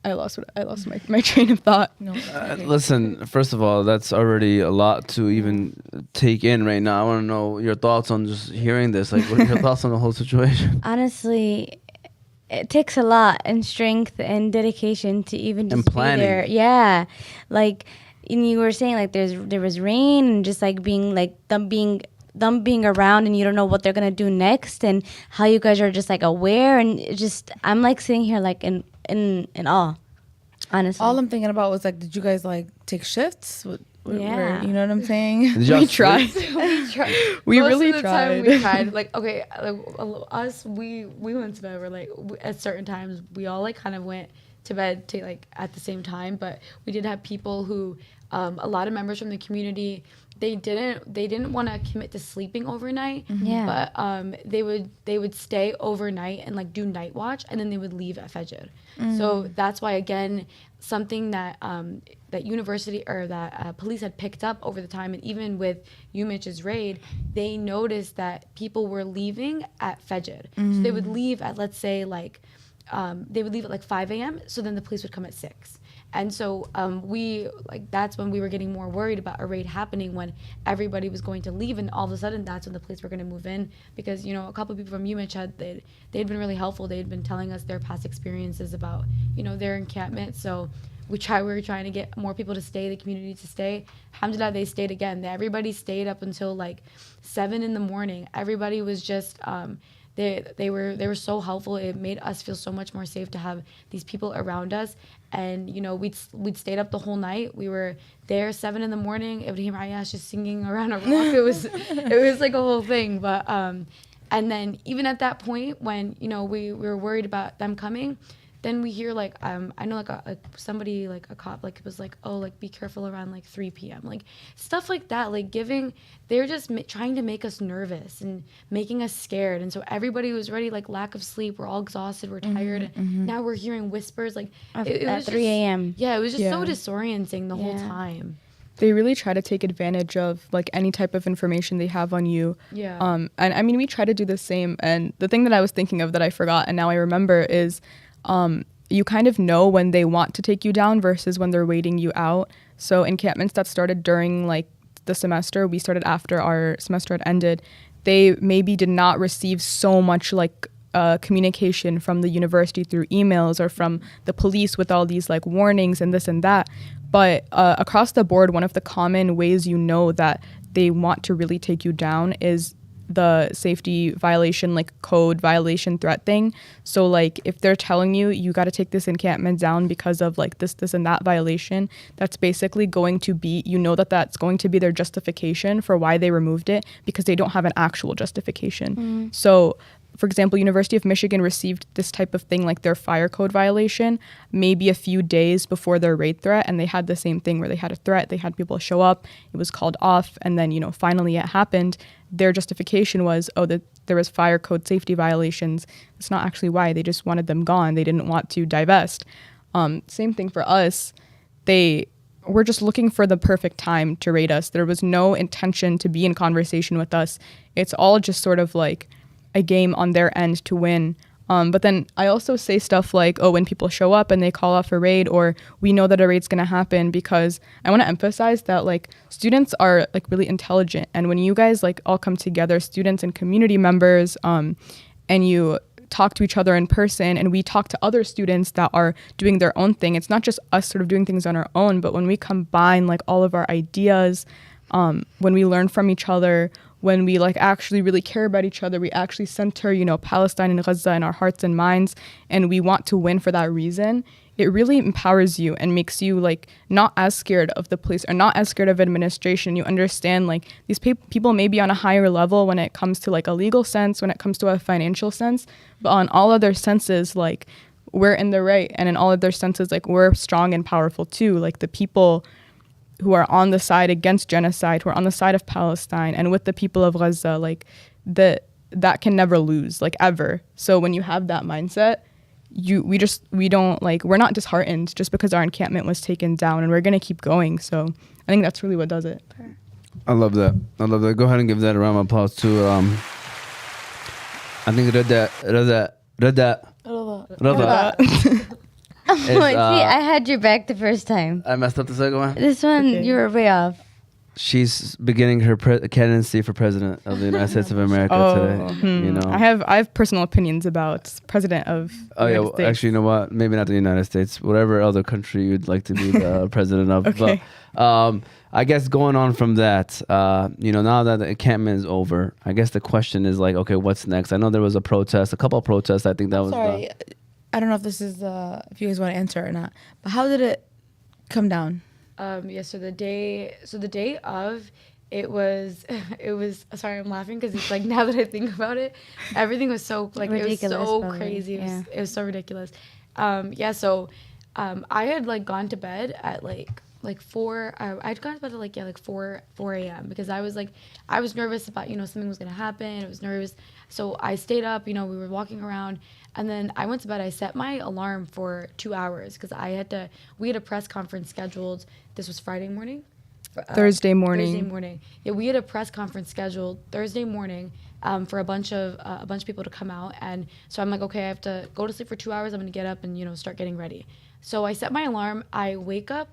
I lost my train of thought. No. Listen, first of all, that's already a lot to even take in right now. I want to know your thoughts on just hearing this. Like, what are your thoughts on the whole situation? Honestly, it takes a lot and strength and dedication to even And just be planning. there. Yeah, like and you were saying, like there was rain and just like being like them being around and you don't know what they're gonna do next and how you guys are just like aware and it just I'm like sitting here like in awe, honestly. All I'm thinking about was like, did you guys like take shifts? Yeah. You know what I'm saying? Did y'all We sleep? tried. We Most really of the time we tried. tried. Like, okay, us, we went to bed. We're like, at certain times, we all like kind of went to bed to like at the same time. But we did have people who, a lot of members from the community, they didn't want to commit to sleeping overnight. Yeah. But they would stay overnight and like do night watch, and then they would leave at Fajr. So that's why, again, something that that university or that police had picked up over the time, and even with UMICH's raid, they noticed that people were leaving at Fajr. So they would leave at, let's say, like they would leave at like 5 a.m. So then the police would come at 6. And so that's when we were getting more worried about a raid happening, when everybody was going to leave, and all of a sudden that's when the police were going to move in, because a couple of people from UMICH they'd been really helpful. They'd been telling us their past experiences about their encampment. So we were trying to get more people to stay, the community to stay. Alhamdulillah, they stayed again. Everybody stayed up until like 7 in the morning. Everybody was just they were so helpful. It made us feel so much more safe to have these people around us. And we'd stayed up the whole night. We were there 7 in the morning. Ibrahim Ayash just singing around a rock. It was like a whole thing. But and then even at that point when we were worried about them coming, then we hear like I know like somebody like a cop like was like, oh, like be careful around like 3 p.m. like stuff like that, like they're just trying to make us nervous and making us scared. And so everybody was ready, like lack of sleep, we're all exhausted, we're tired. Now we're hearing whispers like it at was 3 a.m. Yeah, it was just so Yeah. disorienting the whole Yeah. time. They really try to take advantage of like any type of information they have on you. Yeah. And I mean, we try to do the same. And the thing that I was thinking of that I forgot and now I remember is you kind of know when they want to take you down versus when they're waiting you out. So encampments that started during like the semester, we started after our semester had ended, they maybe did not receive so much like communication from the university through emails or from the police with all these like warnings and this and that. But across the board, one of the common ways you know that they want to really take you down is the safety violation, like code violation threat thing. So like if they're telling you, you got to take this encampment down because of like this and that violation, that's basically going to be, that's going to be their justification for why they removed it, because they don't have an actual justification. So for example, University of Michigan received this type of thing, like their fire code violation, maybe a few days before their raid threat. And they had the same thing where they had a threat, they had people show up, it was called off. And then, finally it happened. Their justification was, that there was fire code safety violations. That's not actually why. They just wanted them gone. They didn't want to divest. Same thing for us. They were just looking for the perfect time to raid us. There was no intention to be in conversation with us. It's all just sort of like a game on their end to win. But then I also say stuff like, when people show up and they call off a raid, or we know that a raid's going to happen, because I want to emphasize that like students are like really intelligent. And when you guys like all come together, students and community members, and you talk to each other in person, and we talk to other students that are doing their own thing, it's not just us sort of doing things on our own, but when we combine like all of our ideas, when we learn from each other, when we like actually really care about each other, we actually center, Palestine and Gaza in our hearts and minds, and we want to win for that reason, it really empowers you and makes you like not as scared of the police or not as scared of administration. You understand like these people may be on a higher level when it comes to like a legal sense, when it comes to a financial sense, but on all other senses, like we're in the right, and in all other senses, like we're strong and powerful too. Like the people who are on the side against genocide, who are on the side of Palestine and with the people of Gaza, like that can never lose, like ever. So when you have that mindset, we're not disheartened just because our encampment was taken down, and we're gonna keep going. So I think that's really what does it. I love that. Go ahead and give that a round of applause too. I think Ridaa. See, I had your back the first time. I messed up the second one. This one, Okay. you were way off. She's beginning her candidacy for president of the United States of America today. You know, I have personal opinions about president of Oh the yeah, United well, States. actually, you know what? Maybe not the United States. Whatever other country you'd like to be the president of. Okay. But I guess going on from that, now that the encampment is over, I guess the question is like, okay, what's next? I know there was a couple of protests. I think that was Sorry, I don't know if this is if you guys want to answer or not. But how did it come down? So the day of, it was sorry, I'm laughing because it's like, now that I think about it, everything was so like Ridiculous, it was so probably. crazy. Yeah. It was so ridiculous. So I had like gone to bed at like 4. I'd gone to bed at like 4 a.m. because I was nervous about something was gonna happen. I was nervous, so I stayed up. We were walking around, and then I went to bed. I set my alarm for 2 hours because we had a press conference scheduled. This was Friday morning. Thursday morning. Thursday morning. Yeah, we had a press conference scheduled Thursday morning for a bunch of people to come out, and so I'm like, okay, I have to go to sleep for 2 hours. I'm gonna get up and start getting ready. So I set my alarm. I wake up,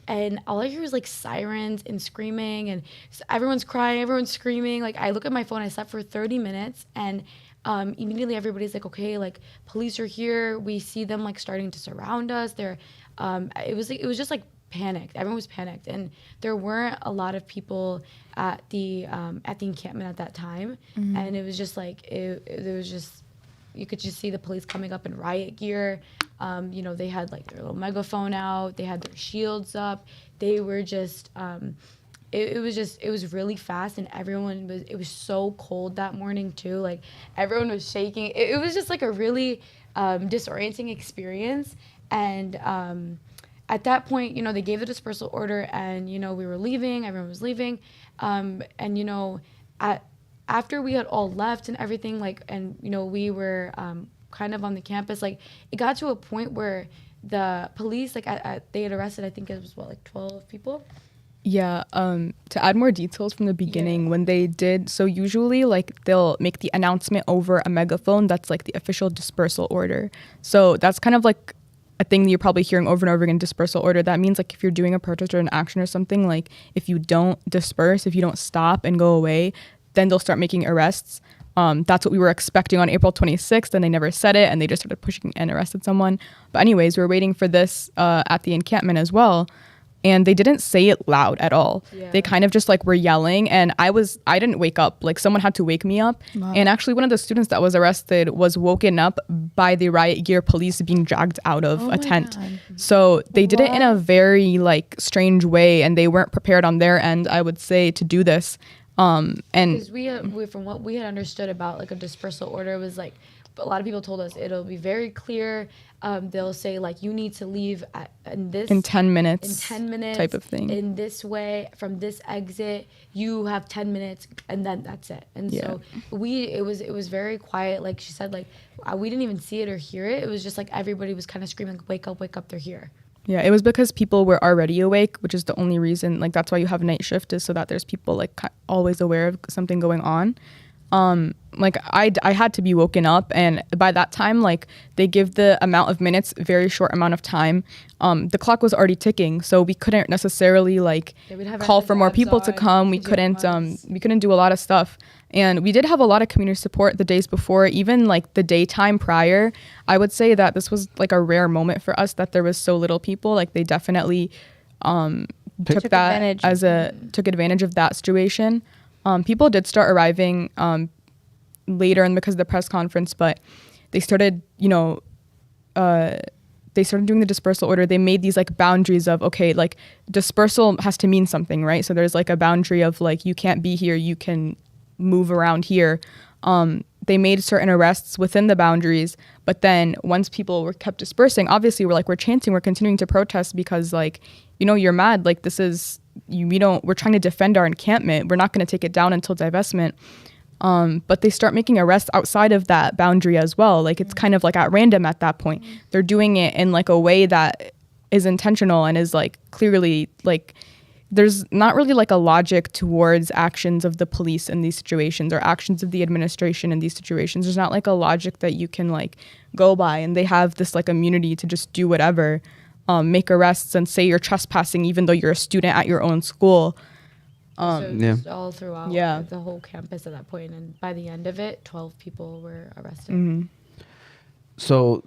and all I hear is like sirens and screaming, and everyone's crying, everyone's screaming. Like, I look at my phone. I slept for 30 minutes, and immediately everybody's like, okay, like police are here. We see them like starting to surround us. It was just like panicked. Everyone was panicked, and there weren't a lot of people at the encampment at that time. And it was just like there was just, you could just see the police coming up in riot gear. They had like their little megaphone out. They had their shields up. They were just it was really fast, and it was so cold that morning too. Like, everyone was shaking. It was just like a really disorienting experience. And at that point, they gave the dispersal order, and we were leaving. Everyone was leaving, after we had all left and everything, like, and we were kind of on the campus, like, it got to a point where the police, like, they had arrested, I think it was 12 people. Yeah, to add more details from the beginning, when they did, so usually like they'll make the announcement over a megaphone. That's like the official dispersal order. So that's kind of like a thing that you're probably hearing over and over again, dispersal order. That means like if you're doing a protest or an action or something, like if you don't disperse, if you don't stop and go away, then they'll start making arrests. That's what we were expecting on April 26th, and they never said it, and they just started pushing and arrested someone. But anyways, we were waiting for this at the encampment as well, and they didn't say it loud at all. Yeah. They kind of just like were yelling, and I didn't wake up. Like, someone had to wake me up. Wow. And actually one of the students that was arrested was woken up by the riot gear police being dragged out of a tent. God. So they did it in a very like strange way, and they weren't prepared on their end, I would say, to do this. And because we from what we had understood about like a dispersal order was like, a lot of people told us it'll be very clear. They'll say like, you need to leave in 10 minutes type of thing, in this way, from this exit. You have 10 minutes, and then that's it. And so it was very quiet. Like she said, like we didn't even see it or hear it. It was just like everybody was kind of screaming, wake up, they're here. Yeah, it was because people were already awake, which is the only reason. Like, that's why you have a night shift, is so that there's people like always aware of something going on. Like I had to be woken up, and by that time, like, they give the amount of minutes, very short amount of time. The clock was already ticking, so we couldn't necessarily like call for more people to come. We couldn't do a lot of stuff. And we did have a lot of community support the days before, even like the daytime prior. I would say that this was like a rare moment for us, that there was so little people. Like, they definitely took advantage of that situation. People did start arriving later, and because of the press conference, but they started doing the dispersal order. They made these like boundaries of, okay, like dispersal has to mean something, right? So there's like a boundary of like, you can't be here, you can move around here. they made certain arrests within the boundaries, but then once people were kept dispersing, obviously we're chanting, we're continuing to protest because like, you know, you're mad, like this is, we're trying to defend our encampment. We're not going to take it down until divestment. But they start making arrests outside of that boundary as well. Like it's kind of like at random at that point. They're doing it in like a way that is intentional and is like clearly like, there's not really like a logic towards actions of the police in these situations or actions of the administration in these situations. There's not like a logic that you can like go by, and they have this like immunity to just do whatever, make arrests and say you're trespassing even though you're a student at your own school. So Yeah. just all throughout the whole campus at that point, and by the end of it, 12 people were arrested. So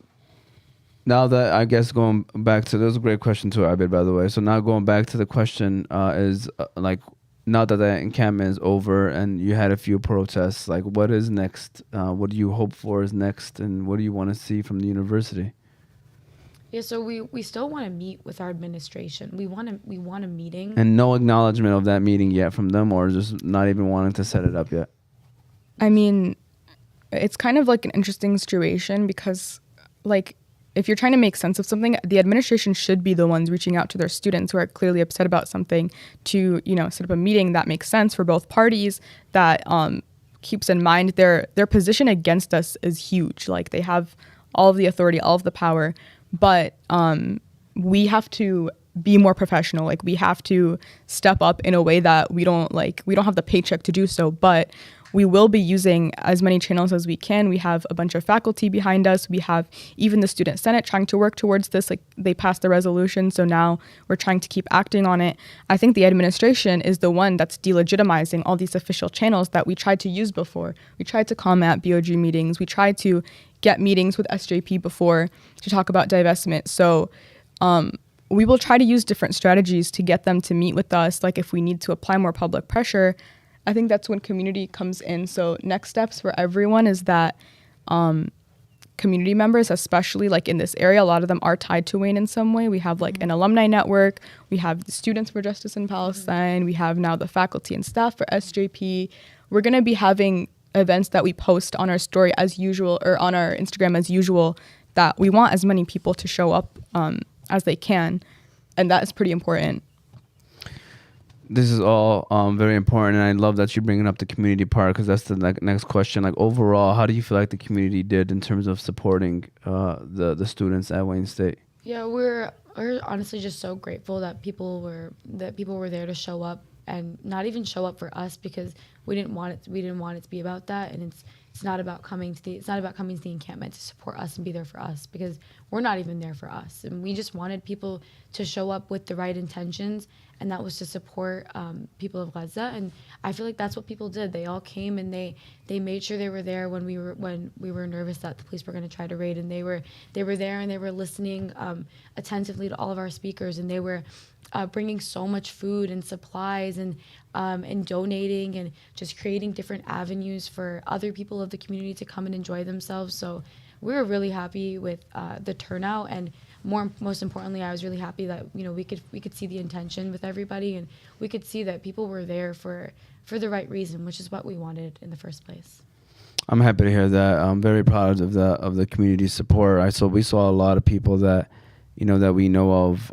now that I guess going back to, that was a great question too, Abid, by the way. So now going back to the question is like, now that the encampment is over and you had a few protests, like what is next? What do you hope for is next, and what do you want to see from the university? Yeah, so we still want to meet with our administration. We want a meeting. And no acknowledgement of that meeting yet from them, or just not even wanting to set it up yet? I mean, it's kind of like an interesting situation because like, if you're trying to make sense of something, the administration should be the ones reaching out to their students who are clearly upset about something to, you know, set up a meeting that makes sense for both parties, that keeps in mind their position against us is huge. Like they have all of the authority, all of the power, but we have to be more professional. Like we have to step up in a way that we don't have the paycheck to do so, but we will be using as many channels as we can. We have a bunch of faculty behind us. We have even the Student Senate trying to work towards this. Like they passed the resolution, so now we're trying to keep acting on it. I think the administration is the one that's delegitimizing all these official channels that we tried to use before. We tried to come at BOG meetings. We tried to get meetings with SJP before to talk about divestment. So we will try to use different strategies to get them to meet with us. Like if we need to apply more public pressure, I think that's when community comes in. So next steps for everyone is that community members, especially like in this area, a lot of them are tied to Wayne in some way. We have like an alumni network. We have the Students for Justice in Palestine. We have now the faculty and staff for SJP. We're going to be having events that we post on our story as usual, or on our Instagram as usual, that we want as many people to show up as they can. And that is pretty important. This is all very important, and I love that you're bringing up the community part, because that's the next question. Like overall, how do you feel like the community did in terms of supporting the students at Wayne State? Yeah, we're honestly just so grateful that people were there to show up, and not even show up for us, because we didn't want it to be about that, and it's not about coming to the encampment to support us and be there for us, because we're not even there for us, and we just wanted people to show up with the right intentions, and that was to support people of Gaza. And I feel like that's what people did. They all came, and they made sure they were there when we were nervous that the police were going to try to raid, and they were there, and they were listening attentively to all of our speakers, and they were bringing so much food and supplies, and donating, and just creating different avenues for other people of the community to come and enjoy themselves. So we were really happy with the turnout, and most importantly, I was really happy that, you know, we could see the intention with everybody, and we could see that people were there for the right reason, which is what we wanted in the first place. I'm happy to hear that. I'm very proud of the community support. We saw a lot of people that, you know, that we know of,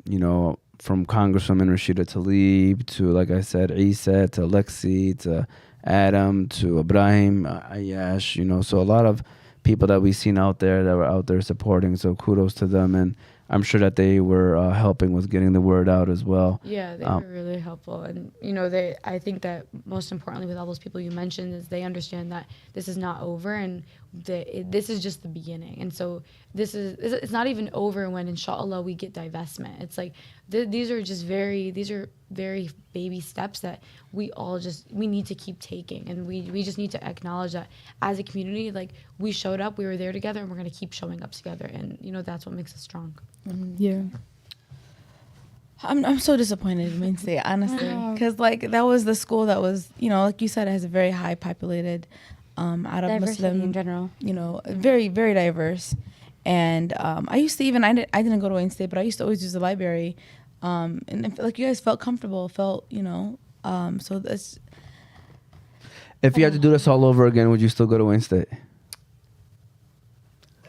you know, from Congresswoman Rashida Tlaib to, like I said, Isa, to Lexi, to Adam, to Ibrahim Ayash, you know, so a lot of people that we've seen out there that were out there supporting, so kudos to them, and I'm sure that they were helping with getting the word out as well. Yeah, they were really helpful, and you know, I think that most importantly with all those people you mentioned is they understand that this is not over, and this is just the beginning, and so it's not even over when inshallah we get divestment. It's like these are very baby steps that we need to keep taking, and we just need to acknowledge that as a community, like we showed up, we were there together, and we're going to keep showing up together, and you know, that's what makes us strong. Yeah. I'm so disappointed in Wayne State, honestly, because like that was the school that was, you know, like you said, it has a very high populated, Arab Muslim in general, you know, very, very diverse. And I used to I didn't go to Wayne State, but I used to always use the library, and like you guys felt comfortable, you know, so that's. If you had to do this all over again, would you still go to Wayne State?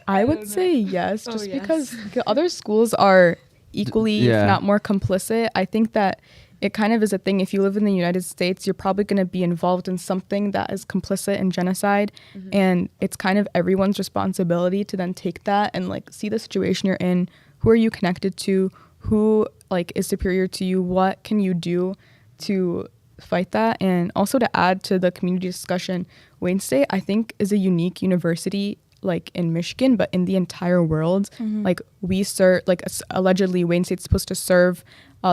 I would say yes, Oh, just yes. because the other schools are equally, yeah. if not more complicit. I think that it kind of is a thing. If you live in the United States, you're probably going to be involved in something that is complicit in genocide. And it's kind of everyone's responsibility to then take that and like see the situation you're in. Who are you connected to? Who like is superior to you? What can you do to fight that? And also to add to the community discussion, Wayne State, I think, is a unique university like in Michigan, but in the entire world. Like we serve, like allegedly Wayne State's supposed to serve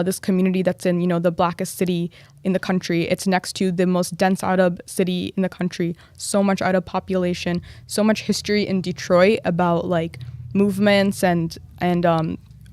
this community that's in, you know, the blackest city in the country. It's next to the most dense Arab city in the country. So much Arab population, so much history in Detroit about like movements and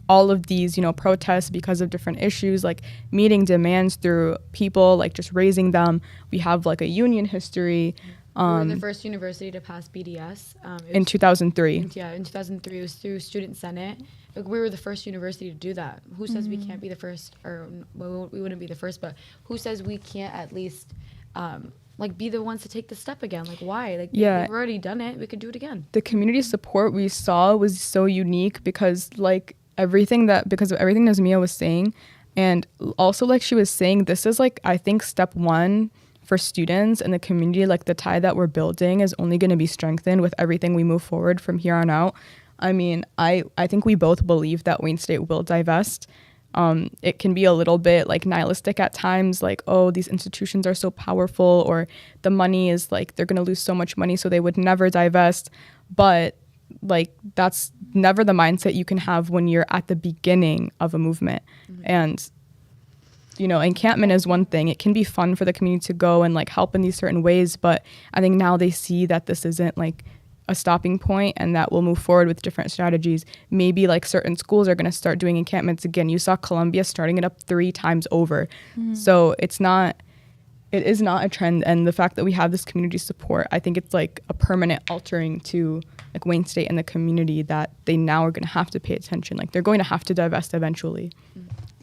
all of these, you know, protests because of different issues, like meeting demands through people, like just raising them. We have like a union history. We were the first university to pass BDS. In 2003. Yeah, in 2003, it was through Student Senate. Like, we were the first university to do that. Who says we can't be the first, or well, we wouldn't be the first, but who says we can't at least like be the ones to take the step again? Like, why? Like, Yeah. we've already done it. We could do it again. The community support we saw was so unique because like because of everything Nuzmeya was saying, and also like she was saying, this is like, I think, step one for students and the community. Like the tie that we're building is only going to be strengthened with everything we move forward from here on out. I mean, I think we both believe that Wayne State will divest. It can be a little bit like nihilistic at times, like, oh, these institutions are so powerful, or the money is like, they're going to lose so much money, so they would never divest. But like, that's never the mindset you can have when you're at the beginning of a movement. And you know, encampment is one thing. It can be fun for the community to go and like help in these certain ways, but I think now they see that this isn't like a stopping point and that we'll move forward with different strategies. Maybe like certain schools are going to start doing encampments again. You saw Columbia starting it up 3 times over. So it is not a trend. And the fact that we have this community support, I think it's like a permanent altering to like Wayne State and the community, that they now are going to have to pay attention. Like they're going to have to divest eventually.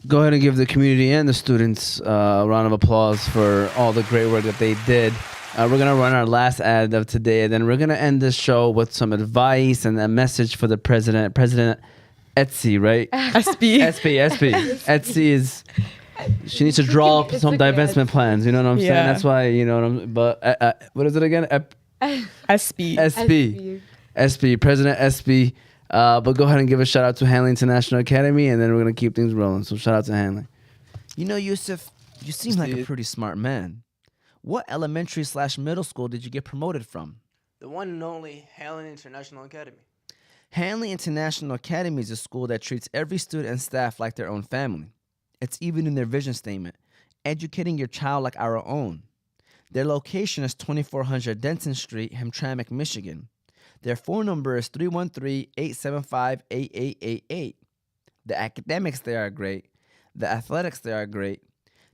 Go ahead and give the community and the students a round of applause for all the great work that they did. We're going to run our last ad of today, and then we're going to end this show with some advice and a message for the president. President Etsy, right? SB. Etsy is... She needs to draw up some divestment plans. You know what I'm saying? Yeah. That's why, you know what I'm... But what is it again? SB. SB. President SB. But go ahead and give a shout out to Hanley International Academy, and then we're going to keep things rolling. So shout out to Hanley. You know, Yusuf, you seem like a pretty smart man. What elementary/middle school did you get promoted from? The one and only Hanley International Academy. Hanley International Academy is a school that treats every student and staff like their own family. It's even in their vision statement, educating your child like our own. Their location is 2400 Denton Street, Hamtramck, Michigan. Their phone number is 313-875-8888. The academics there are great. The athletics there are great.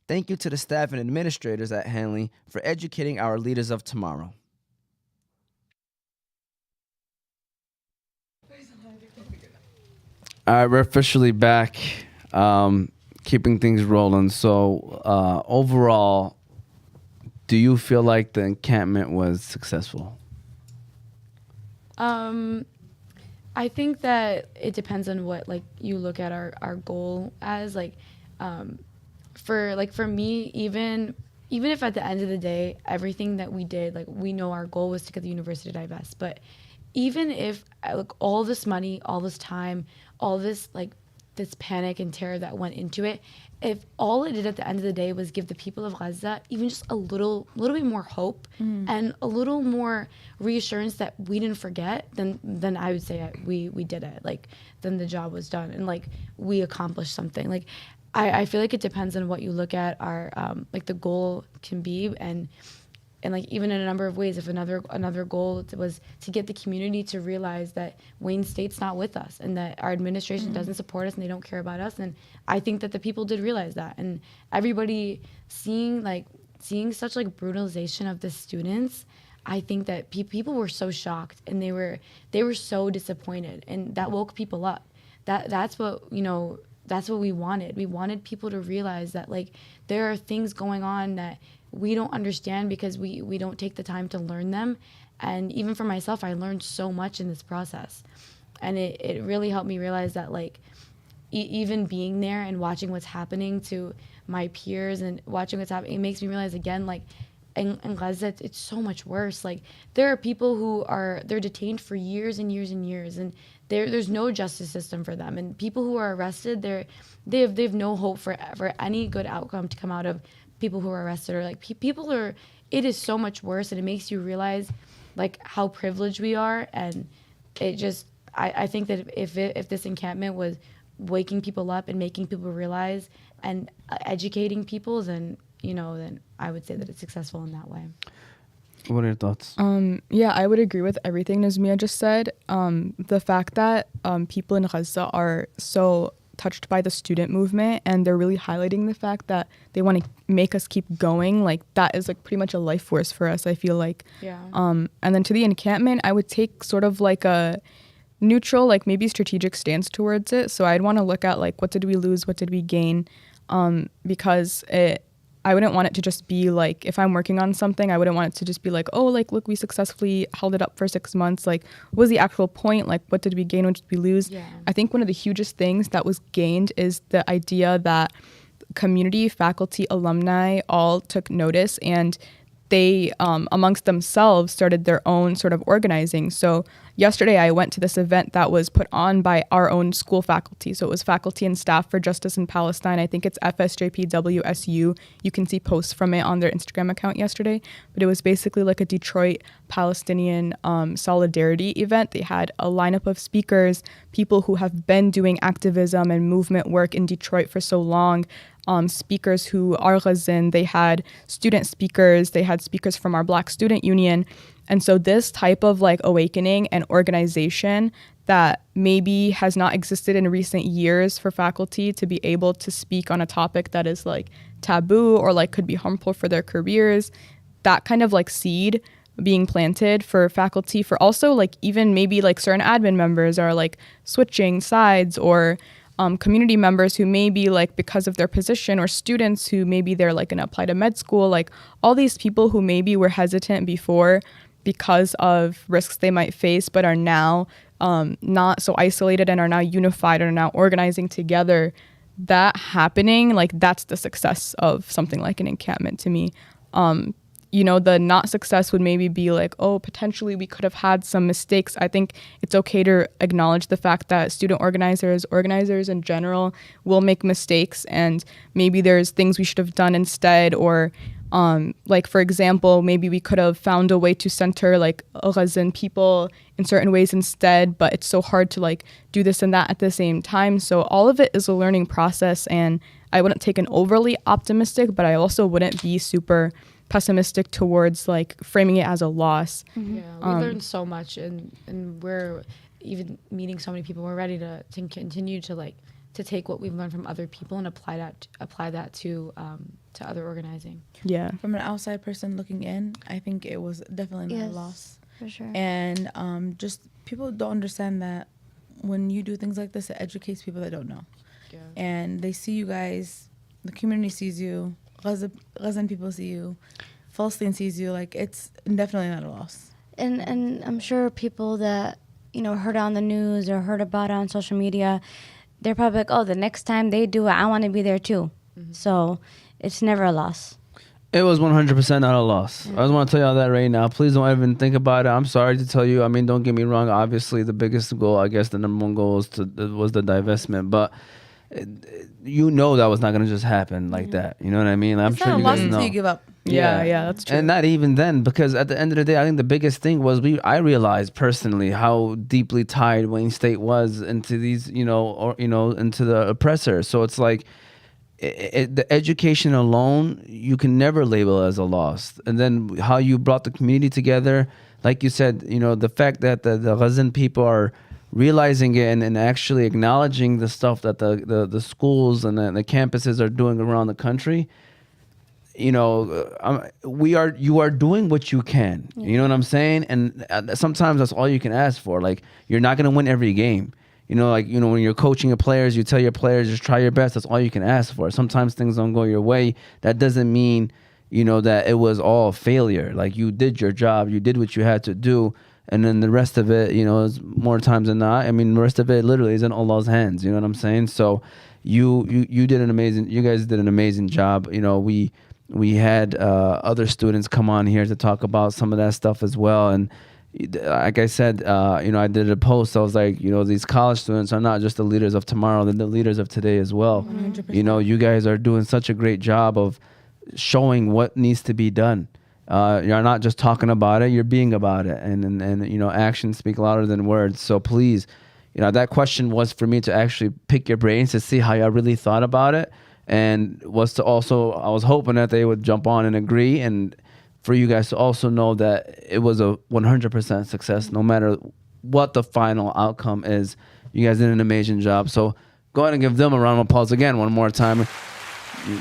Thank you to the staff and administrators at Hanley for educating our leaders of tomorrow. All right, we're officially back, keeping things rolling. So overall, do you feel like the encampment was successful? I think that it depends on what like you look at our goal as. Like for me, even if at the end of the day everything that we did, like we know our goal was to get the university to divest, but even if like all this money, all this time, all this like this panic and terror that went into it, if all it did at the end of the day was give the people of Gaza even just a little bit more hope and a little more reassurance that we didn't forget, then I would say we did it. Like then the job was done and like we accomplished something. Like I feel like it depends on what you look at. Our like the goal can be and like even in a number of ways, if another goal was to get the community to realize that Wayne State's not with us and that our administration doesn't support us and they don't care about us, and I think that the people did realize that, and everybody seeing such like brutalization of the students, I think that people were so shocked and they were so disappointed, and that woke people up. That's what that's what we wanted. We wanted people to realize that like there are things going on that we don't understand because we don't take the time to learn them. And even for myself, I learned so much in this process. And it really helped me realize that, like, even being there and watching what's happening to my peers and watching what's happening, it makes me realize again, like, in Gaza, it's so much worse. Like, there are people who they're detained for years and years and years, and there's no justice system for them. And people who are arrested, they have no hope for any good outcome to come out of people who are arrested. Or like people are. It is so much worse, and it makes you realize, like, how privileged we are. And it just, I think that if this encampment was waking people up and making people realize and educating people, then I would say that it's successful in that way. What are your thoughts? Yeah, I would agree with everything Nuzmeya just said. The fact that people in Gaza are so touched by the student movement, and they're really highlighting the fact that they want to make us keep going, like, that is like pretty much a life force for us, I feel like. Yeah. And then to the encampment, I would take sort of like a neutral, like maybe strategic stance towards it. So I'd want to look at, like, what did we lose, what did we gain, because I wouldn't want it to just be like, if I'm working on something, I wouldn't want it to just be like, oh, like, look, we successfully held it up for 6 months. Like, what was the actual point? Like, what did we gain? What did we lose? Yeah. I think one of the hugest things that was gained is the idea that community, faculty, alumni all took notice, and they, amongst themselves, started their own sort of organizing. So yesterday I went to this event that was put on by our own school faculty. So it was Faculty and Staff for Justice in Palestine. I think it's SJPWSU. You can see posts from it on their Instagram account yesterday. But it was basically like a Detroit Palestinian solidarity event. They had a lineup of speakers, people who have been doing activism and movement work in Detroit for so long. Speakers who are Ghazan. They had student speakers. They had speakers from our Black Student Union. And so this type of, like, awakening and organization that maybe has not existed in recent years for faculty to be able to speak on a topic that is, like, taboo or, like, could be harmful for their careers, that kind of, like, seed being planted for faculty, for also, like, even maybe, like, certain admin members are, like, switching sides, or community members who maybe, like, because of their position, or students who maybe they're, like, going to apply to med school, like, all these people who maybe were hesitant before because of risks they might face, but are now not so isolated and are now unified and are now organizing together. That happening, like, that's the success of something like an encampment to me. The not success would maybe be like, oh, potentially we could have had some mistakes. I think it's okay to acknowledge the fact that student organizers in general will make mistakes, and maybe there's things we should have done instead, or like, for example, maybe we could have found a way to center, like, Ghazan people in certain ways instead, but it's so hard to, like, do this and that at the same time. So all of it is a learning process, and I wouldn't take an overly optimistic, but I also wouldn't be super pessimistic towards, like, framing it as a loss. Yeah, we learned so much, and we're even meeting so many people. We're ready to continue to, like, to take what we've learned from other people and apply that to other organizing. Yeah. From an outside person looking in, I think it was definitely not a loss. For sure. And just people don't understand that when you do things like this, it educates people that don't know. Yeah. And they see you guys, the community sees you, Ghazan people see you, Palestine sees you. Like, it's definitely not a loss. And I'm sure people that, heard on the news or heard about it on social media, they're probably like, oh, the next time they do it, I want to be there too. Mm-hmm. So it's never a loss. It was 100% not a loss. I just want to tell y'all that right now. Please don't even think about it. I'm sorry to tell you. I mean, don't get me wrong. Obviously, the biggest goal, I guess the number one goal was the divestment. But that was not going to just happen like that. You know what I mean? I'm it's sure not you a loss guys know. until you give up. Yeah, that's true. And not even then, because at the end of the day, I think the biggest thing was I realized personally how deeply tied Wayne State was into these, into the oppressor. So it's like the education alone, you can never label as a loss. And then how you brought the community together, like you said, the fact that the Ghazan people are realizing it and actually acknowledging the stuff that the schools and the campuses are doing around the country. You are doing what you can. Yeah. You know what I'm saying? And sometimes that's all you can ask for. Like, you're not going to win every game. When you're coaching your players, you tell your players, just try your best. That's all you can ask for. Sometimes things don't go your way. That doesn't mean, that it was all failure. Like, you did your job, you did what you had to do, and then the rest of it, is more times than not. I mean, the rest of it literally is in Allah's hands. You know what I'm saying? So you guys did an amazing job. We had other students come on here to talk about some of that stuff as well. And like I said, I did a post. I was like, these college students are not just the leaders of tomorrow, they're the leaders of today as well. 100%. You guys are doing such a great job of showing what needs to be done. You're not just talking about it, you're being about it. And actions speak louder than words. So please, that question was for me to actually pick your brains to see how you really thought about it. And was to also, I was hoping that they would jump on and agree, and for you guys to also know that it was a 100% success, no matter what the final outcome is. You guys did an amazing job. So go ahead and give them a round of applause again one more time.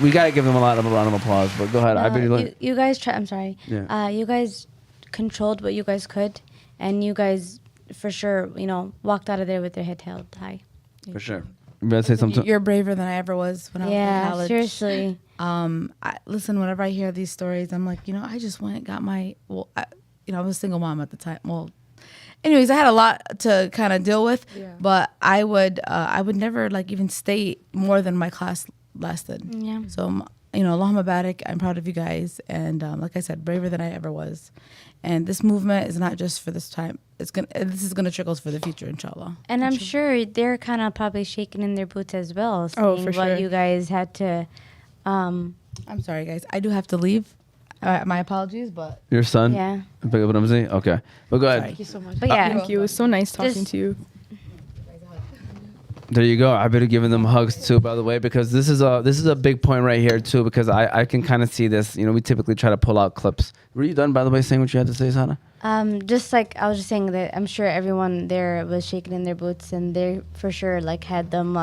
We got to give them a round of applause, but go ahead. You guys try. I'm sorry. Yeah. You guys controlled what you guys could, and you guys for sure, walked out of there with their head held high. For sure. You better say something. You're braver than I ever was when I was in college. Seriously. Listen, whenever I hear these stories, I'm like, I just went and got my. I was a single mom at the time. Well, anyways, I had a lot to kind of deal with, but I would never even stay more than my class lasted. Yeah. So, Allahumma barik, I'm proud of you guys. And like I said, braver than I ever was. And this movement is not just for this time. This is gonna trickle for the future, inshallah. And I'm sure they're kind of probably shaking in their boots as well, seeing Oh, for what sure. you guys had to. I'm sorry, guys. I do have to leave. My apologies, but Your son? Yeah. Pick up what I'm saying? Okay. But go ahead. Sorry. Thank you so much. But yeah, Thank you. It was so nice talking Just- to you. There you go. I better giving them hugs too, by the way, because this is a big point right here too, because I can kind of see this. We typically try to pull out clips. Were you done, by the way, saying what you had to say, Sana? just like I was just saying that I'm sure everyone there was shaking in their boots, and they for sure had them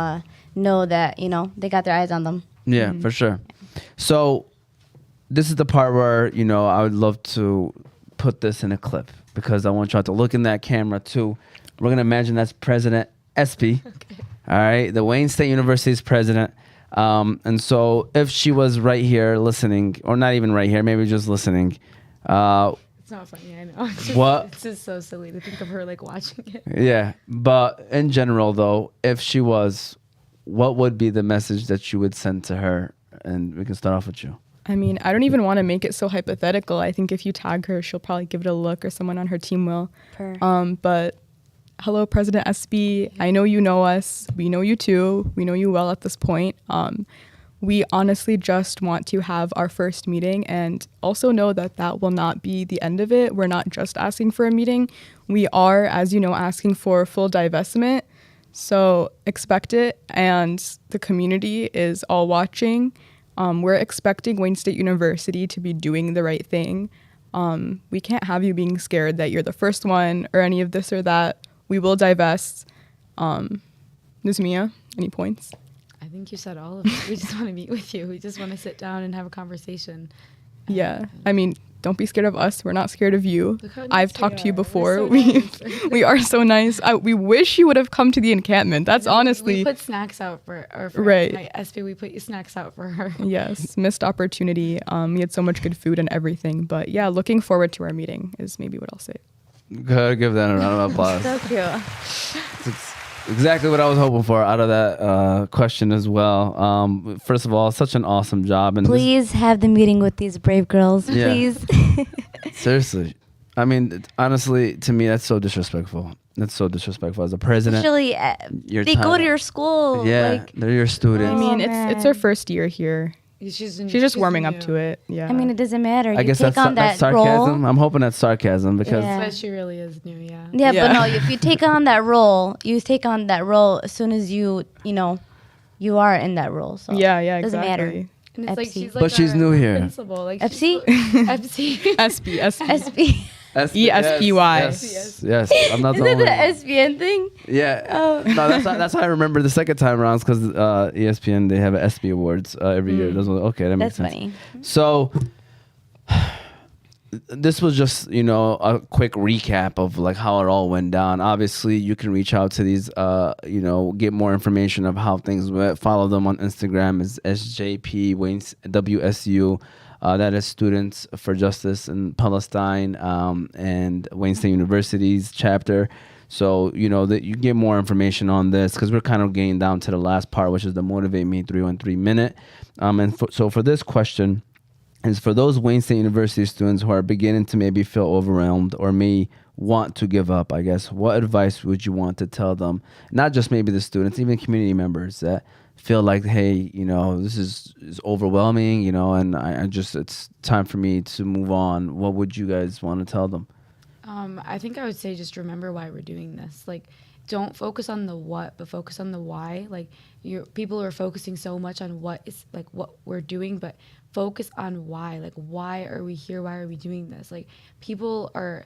know that they got their eyes on them. Yeah, for sure. So this is the part where, I would love to put this in a clip, because I want y'all to look in that camera too. We're going to imagine that's President SP. Okay. All right. The Wayne State University's president. And so if she was right here listening, or not even right here, maybe just listening. It's not funny, I know. What? It's just so silly to think of her watching it. Yeah. But in general, though, if she was, what would be the message that you would send to her? And we can start off with you. I mean, I don't even want to make it so hypothetical. I think if you tag her, she'll probably give it a look, or someone on her team will. But hello, President SB. I know you know us. We know you too. We know you well at this point. We honestly just want to have our first meeting, and also know that that will not be the end of it. We're not just asking for a meeting. We are, as you know, asking for full divestment. So expect it, and the community is all watching. We're expecting Wayne State University to be doing the right thing. We can't have you being scared that you're the first one or any of this or that. We will divest. Nuzmeya, any points? I think you said all of it. We just want to meet with you. We just want to sit down and have a conversation. Yeah, I mean, don't be scared of us. We're not scared of you. Look how I've nice talked we to you are. before. We're so nice. We are so nice. We wish you would have come to the encampment. That's honestly. We put snacks out for Right. my SB. We put snacks out for her. Yes, missed opportunity. We had so much good food and everything. But yeah, looking forward to our meeting is maybe what I'll say. Go ahead, give that a round of applause. So cute. It's exactly what I was hoping for out of that question as well. First of all, such an awesome job. And Please have the meeting with these brave girls. Yeah. Please. seriously. I mean, honestly, to me, that's so disrespectful. That's so disrespectful. As a president, Actually, your they go title. to your school. Yeah, they're your I students. mean, man. it's her first year here. She's She's just warming up to it. Yeah. I mean, it doesn't matter. I You guess take on that's that sarcasm. role. I'm hoping that's sarcasm because Yeah. But she really is new, yeah. Yeah, Yeah. but no, if you take on that role, as soon as you you are in that role. So yeah, doesn't matter. exactly. And it's like Epsi. she's But she's our new here. Principal. Like Epsi? Epsi. SB. SB. ESPY. Yes, I'm not the Is it only the one. SBN thing? Yeah. Oh. No, that's how I remember the second time around because ESPN, they have ESPY awards every year. Those are- okay, that makes That's sense. funny. So this was just, a quick recap of like how it all went down. Obviously, you can reach out to these, get more information of how things went. Follow them on Instagram as SJPWSU. That is Students for Justice in Palestine and Wayne State University's chapter. So, you know, that you get more information on this because we're kind of getting down to the last part, which is the Motivate Me 313 minute. So for this question is for those Wayne State University students who are beginning to maybe feel overwhelmed or may want to give up, I guess, what advice would you want to tell them? Not just maybe the students, even community members that feel like, hey, you know, this is overwhelming, you know, and I just, it's time for me to move on. What would you guys want to tell them? I think I would say just remember why we're doing this. Like, don't focus on the what, but focus on the why. Like, people are focusing so much on what is, like, what we're doing, but focus on why. Like, why are we here? Why are we doing this? Like, people are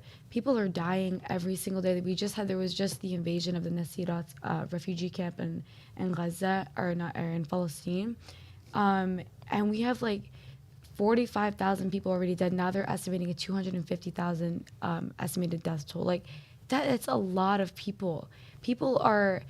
dying every single day. There was just the invasion of the Nasirat refugee camp in Gaza, or in Palestine, and we have like 45,000 people already dead. Now they're estimating a 250,000 estimated death toll. Like, it's a lot of people. People are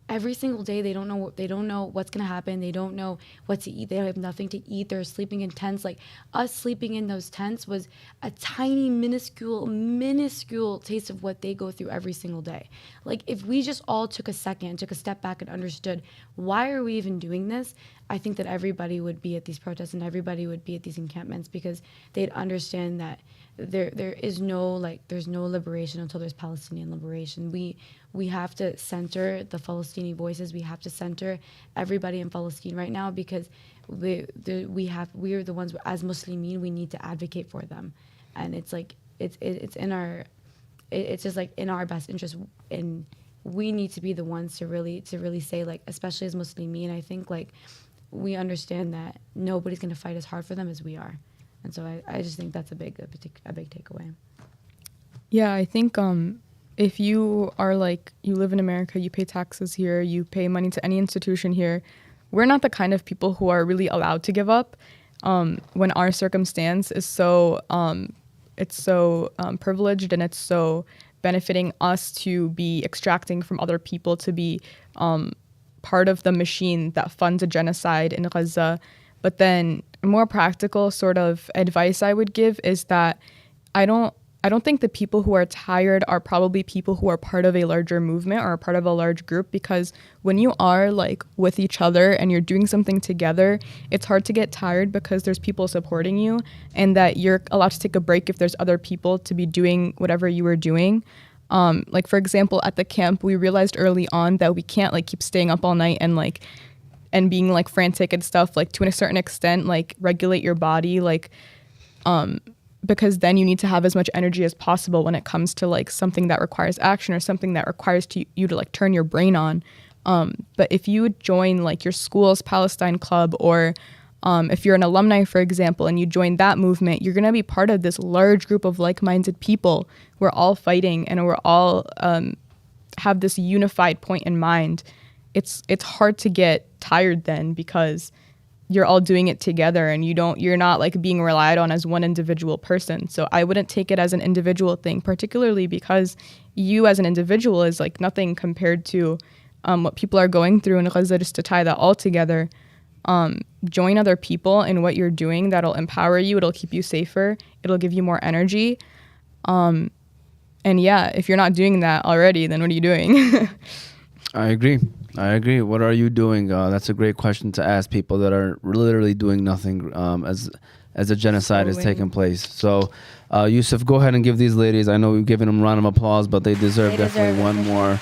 every single day they don't know what's gonna happen. They don't know what to eat. They have nothing to eat. They're sleeping in tents. Like, us sleeping in those tents was a tiny minuscule taste of what they go through every single day. Like, if we just all took a step back and understood why are we even doing this, I think that everybody would be at these protests and everybody would be at these encampments, because they'd understand that there's no liberation until there's Palestinian liberation. We have to center the Palestinian voices. We have to center everybody in Palestine right now, because we are the ones, as Muslimin, we need to advocate for them, and it's like it's just like in our best interest, and we need to be the ones to really say, like, especially as Muslimin, I think, like, we understand that nobody's going to fight as hard for them as we are. And so I just think that's a big takeaway. Yeah, I think if you are like, you live in America, you pay taxes here, you pay money to any institution here, we're not the kind of people who are really allowed to give up when our circumstance is so privileged, and it's so benefiting us to be extracting from other people, to be part of the machine that funds a genocide in Gaza. But then a more practical sort of advice I would give is that I don't think the people who are tired are probably people who are part of a larger movement or a part of a large group, because when you are like with each other and you're doing something together, it's hard to get tired because there's people supporting you, and that you're allowed to take a break if there's other people to be doing whatever you were doing. Like, for example, at the camp, we realized early on that we can't like keep staying up all night and being like frantic and stuff, like, to a certain extent, like, regulate your body, like, because then you need to have as much energy as possible when it comes to like something that requires action or something that requires you to like turn your brain on. But if you would join like your school's Palestine club, or if you're an alumni, for example, and you join that movement, you're going to be part of this large group of like-minded people. We're all fighting, and we're all have this unified point in mind. It's hard to get tired then, because you're all doing it together, and you're not like being relied on as one individual person. So I wouldn't take it as an individual thing, particularly because you as an individual is like nothing compared to what people are going through in Gaza. Just to tie that all together, join other people in what you're doing. That'll empower you. It'll keep you safer. It'll give you more energy. And yeah, if you're not doing that already, then what are you doing? I agree. What are you doing? That's a great question to ask people that are literally doing nothing as a genocide is taking place. So, Yusuf, go ahead and give these ladies, I know we've given them a round of applause, but they deserve definitely one more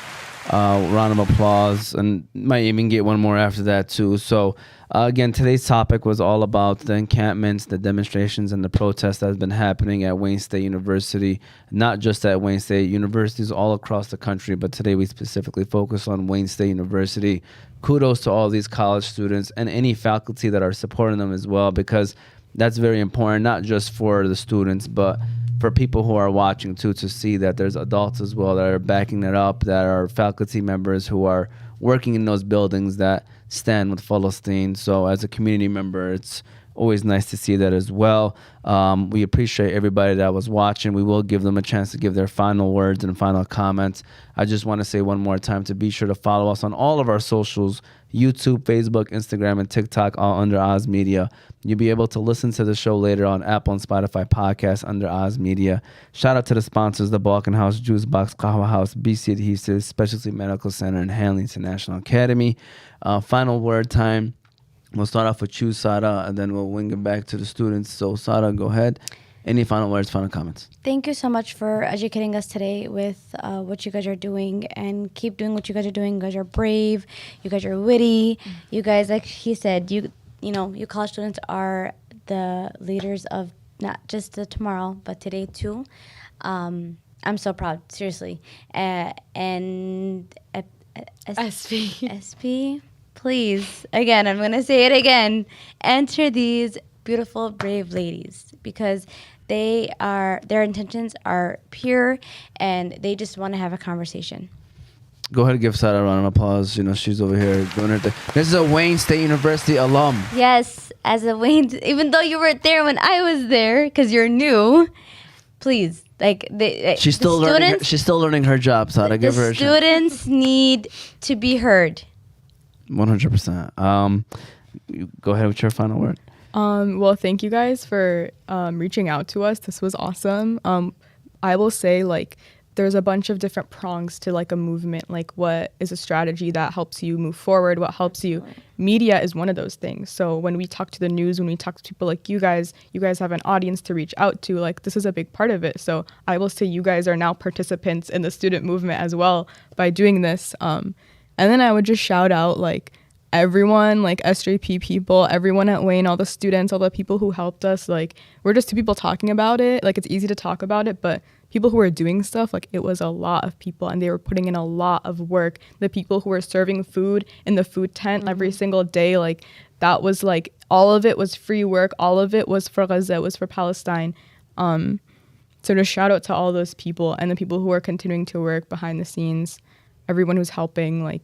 round of applause, and might even get one more after that too. So again, today's topic was all about the encampments, the demonstrations, and the protests that have been happening at Wayne State University, not just at Wayne State, universities all across the country, but today we specifically focus on Wayne State University. Kudos to all these college students and any faculty that are supporting them as well, because that's very important, not just for the students, but for people who are watching too, to see that there's adults as well that are backing it up, that are faculty members who are working in those buildings that stand with Palestine. So as a community member, it's Always nice to see that as well. We appreciate everybody that was watching. We will give them a chance to give their final words and final comments. I just want to say one more time to be sure to follow us on all of our socials, YouTube, Facebook, Instagram, and TikTok, all under Oz Media. You'll be able to listen to the show later on Apple and Spotify podcasts under Oz Media. Shout out to the sponsors, the Balkan House, Juice Box, Kahwa House, BC Adhesives, Specialty Medical Center, and Hanley International Academy. Final word time. We'll start off with you, Sara, and then we'll wing it back to the students. So, Sara, go ahead. Any final words, final comments? Thank you so much for educating us today with what you guys are doing, and keep doing what you guys are doing. You guys are brave. You guys are witty. You guys, like he said, you college students are the leaders of not just the tomorrow, but today too. I'm so proud, seriously. And SP, please, again, I'm going to say it again, enter these beautiful, brave ladies, because their intentions are pure and they just want to have a conversation. Go ahead and give Sara a round of applause. She's over here doing her thing. This is a Wayne State University alum. Yes, as a Wayne, even though you weren't there when I was there, because you're new, please, she's still learning. She's still learning her job, Sara. Give her a chance. Students need to be heard. 100%. Go ahead with your final word. Well, thank you guys for reaching out to us. This was awesome. I will say, there's a bunch of different prongs to a movement. What is a strategy that helps you move forward? What helps you? Media is one of those things. So when we talk to the news, when we talk to people like you guys have an audience to reach out to. This is a big part of it. So I will say you guys are now participants in the student movement as well by doing this. And then I would just shout out everyone, SJP people, everyone at Wayne, all the students, all the people who helped us. We're just two people talking about it. It's easy to talk about it, but people who are doing stuff, it was a lot of people, and they were putting in a lot of work. The people who were serving food in the food tent every single day, that was all of it was free work. All of it was for Gaza, it was for Palestine. So just shout out to all those people and the people who are continuing to work behind the scenes, everyone who's helping,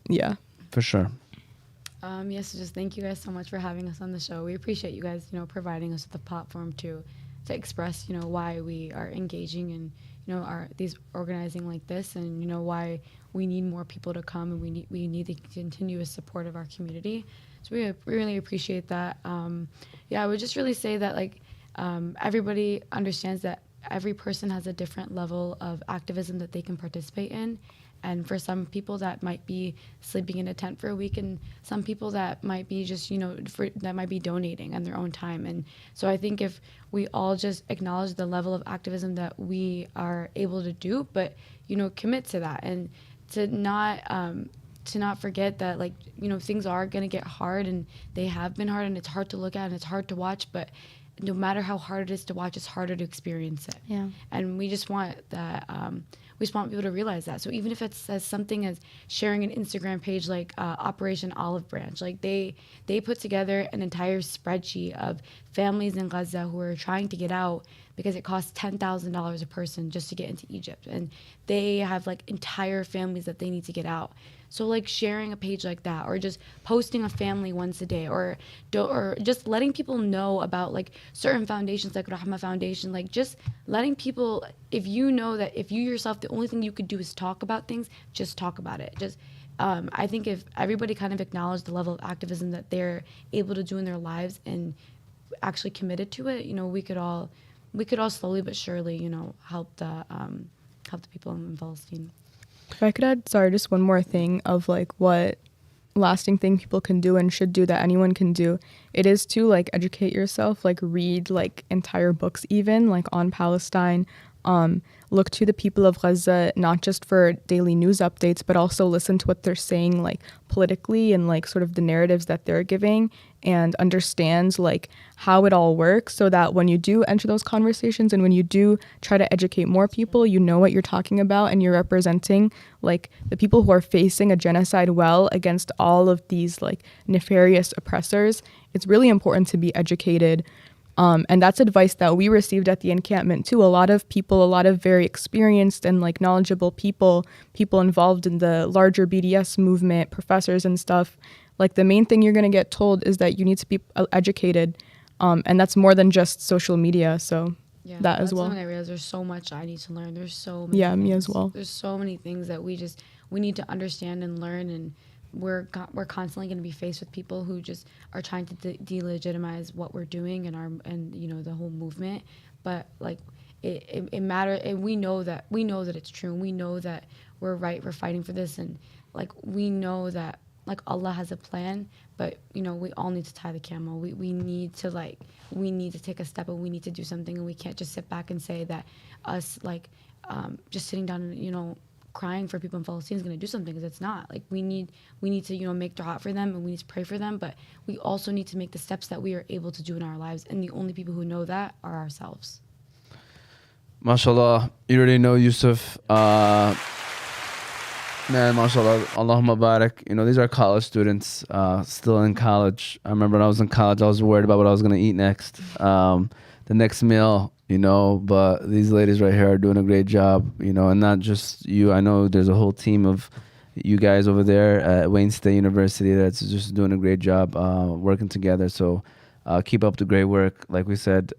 yeah. For sure. Yes, just thank you guys so much for having us on the show. We appreciate you guys, providing us with a platform to express, why we are engaging and, these organizing like this, and, why we need more people to come, and we need the continuous support of our community. So we really appreciate that. I would just really say that everybody understands that every person has a different level of activism that they can participate in. And for some people that might be sleeping in a tent for a week, and some people that might be just, that might be donating on their own time. And so I think if we all just acknowledge the level of activism that we are able to do, but, commit to that, and to not forget that, things are going to get hard, and they have been hard, and it's hard to look at and it's hard to watch, but no matter how hard it is to watch, it's harder to experience it. Yeah. And we just want that, we just want people to realize that. So even if it's as something as sharing an Instagram page like Operation Olive Branch, they put together an entire spreadsheet of families in Gaza who are trying to get out because it costs $10,000 a person just to get into Egypt. And they have entire families that they need to get out. So sharing a page like that, or just posting a family once a day, or just letting people know about certain foundations like Rahma Foundation, just letting people, if you know that if you yourself, the only thing you could do is talk about things, just talk about it. Just I think if everybody kind of acknowledged the level of activism that they're able to do in their lives and actually committed to it, we could all slowly but surely, help the people in Palestine. If I could add, just one more thing of what lasting thing people can do and should do that anyone can do. It is to educate yourself, read entire books even on Palestine. Look to the people of Gaza, not just for daily news updates, but also listen to what they're saying politically and sort of the narratives that they're giving, and understand how it all works, so that when you do enter those conversations and when you do try to educate more people, you know what you're talking about, and you're representing the people who are facing a genocide well against all of these nefarious oppressors. It's really important to be educated. And that's advice that we received at the encampment too. A lot of people, a lot of very experienced and knowledgeable people involved in the larger BDS movement, professors and stuff, like the main thing you're going to get told is that you need to be educated, and that's more than just social media. So Yeah, that as that's well. something I realized. There's so much I need to learn. There's so many Yeah, me as things. well. There's so many things that we need to understand and learn, and we're constantly going to be faced with people who just are trying to delegitimize what we're doing and you know, the whole movement. But like it matters, and we know that it's true, and we know that we're right. We're fighting for this, and like we know that like Allah has a plan, but you know, we all need to tie the camel. We need to take a step, and we need to do something, and we can't just sit back and say that us just sitting down and, you know, crying for people in Palestine is going to do something, because it's not. Like we need to, you know, make dua for them, and we need to pray for them, but we also need to make the steps that we are able to do in our lives, and the only people who know that are ourselves. MashaAllah, you already know Yusuf. Man, mashallah, Allahumma barak. You know, these are college students, still in college. I remember when I was in college, I was worried about what I was going to eat next, the next meal, you know, but these ladies right here are doing a great job, you know, and not just you. I know there's a whole team of you guys over there at Wayne State University that's just doing a great job working together. So keep up the great work. Like we said,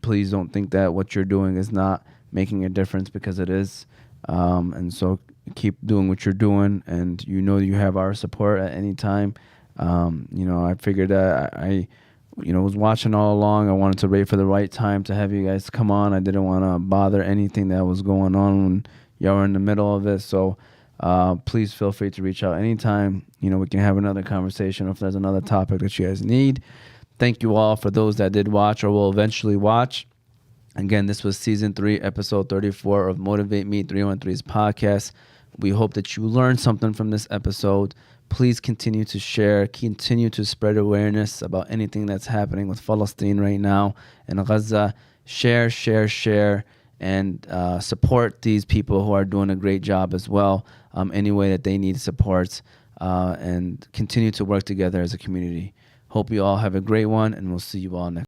please don't think that what you're doing is not making a difference, because it is. And so keep doing what you're doing, and you know you have our support at any time. You know, I figured that I you know, was watching all along. I wanted to wait for the right time to have you guys come on. I didn't want to bother anything that was going on when y'all were in the middle of it. So please feel free to reach out anytime. You know, we can have another conversation if there's another topic that you guys need. Thank you all for those that did watch or will eventually watch. Again, this was season 3, episode 34 of Motivate Me 313's podcast. We hope that you learned something from this episode. Please continue to share, continue to spread awareness about anything that's happening with Palestine right now and Gaza. Share, and support these people who are doing a great job as well, any way that they need support, and continue to work together as a community. Hope you all have a great one, and we'll see you all next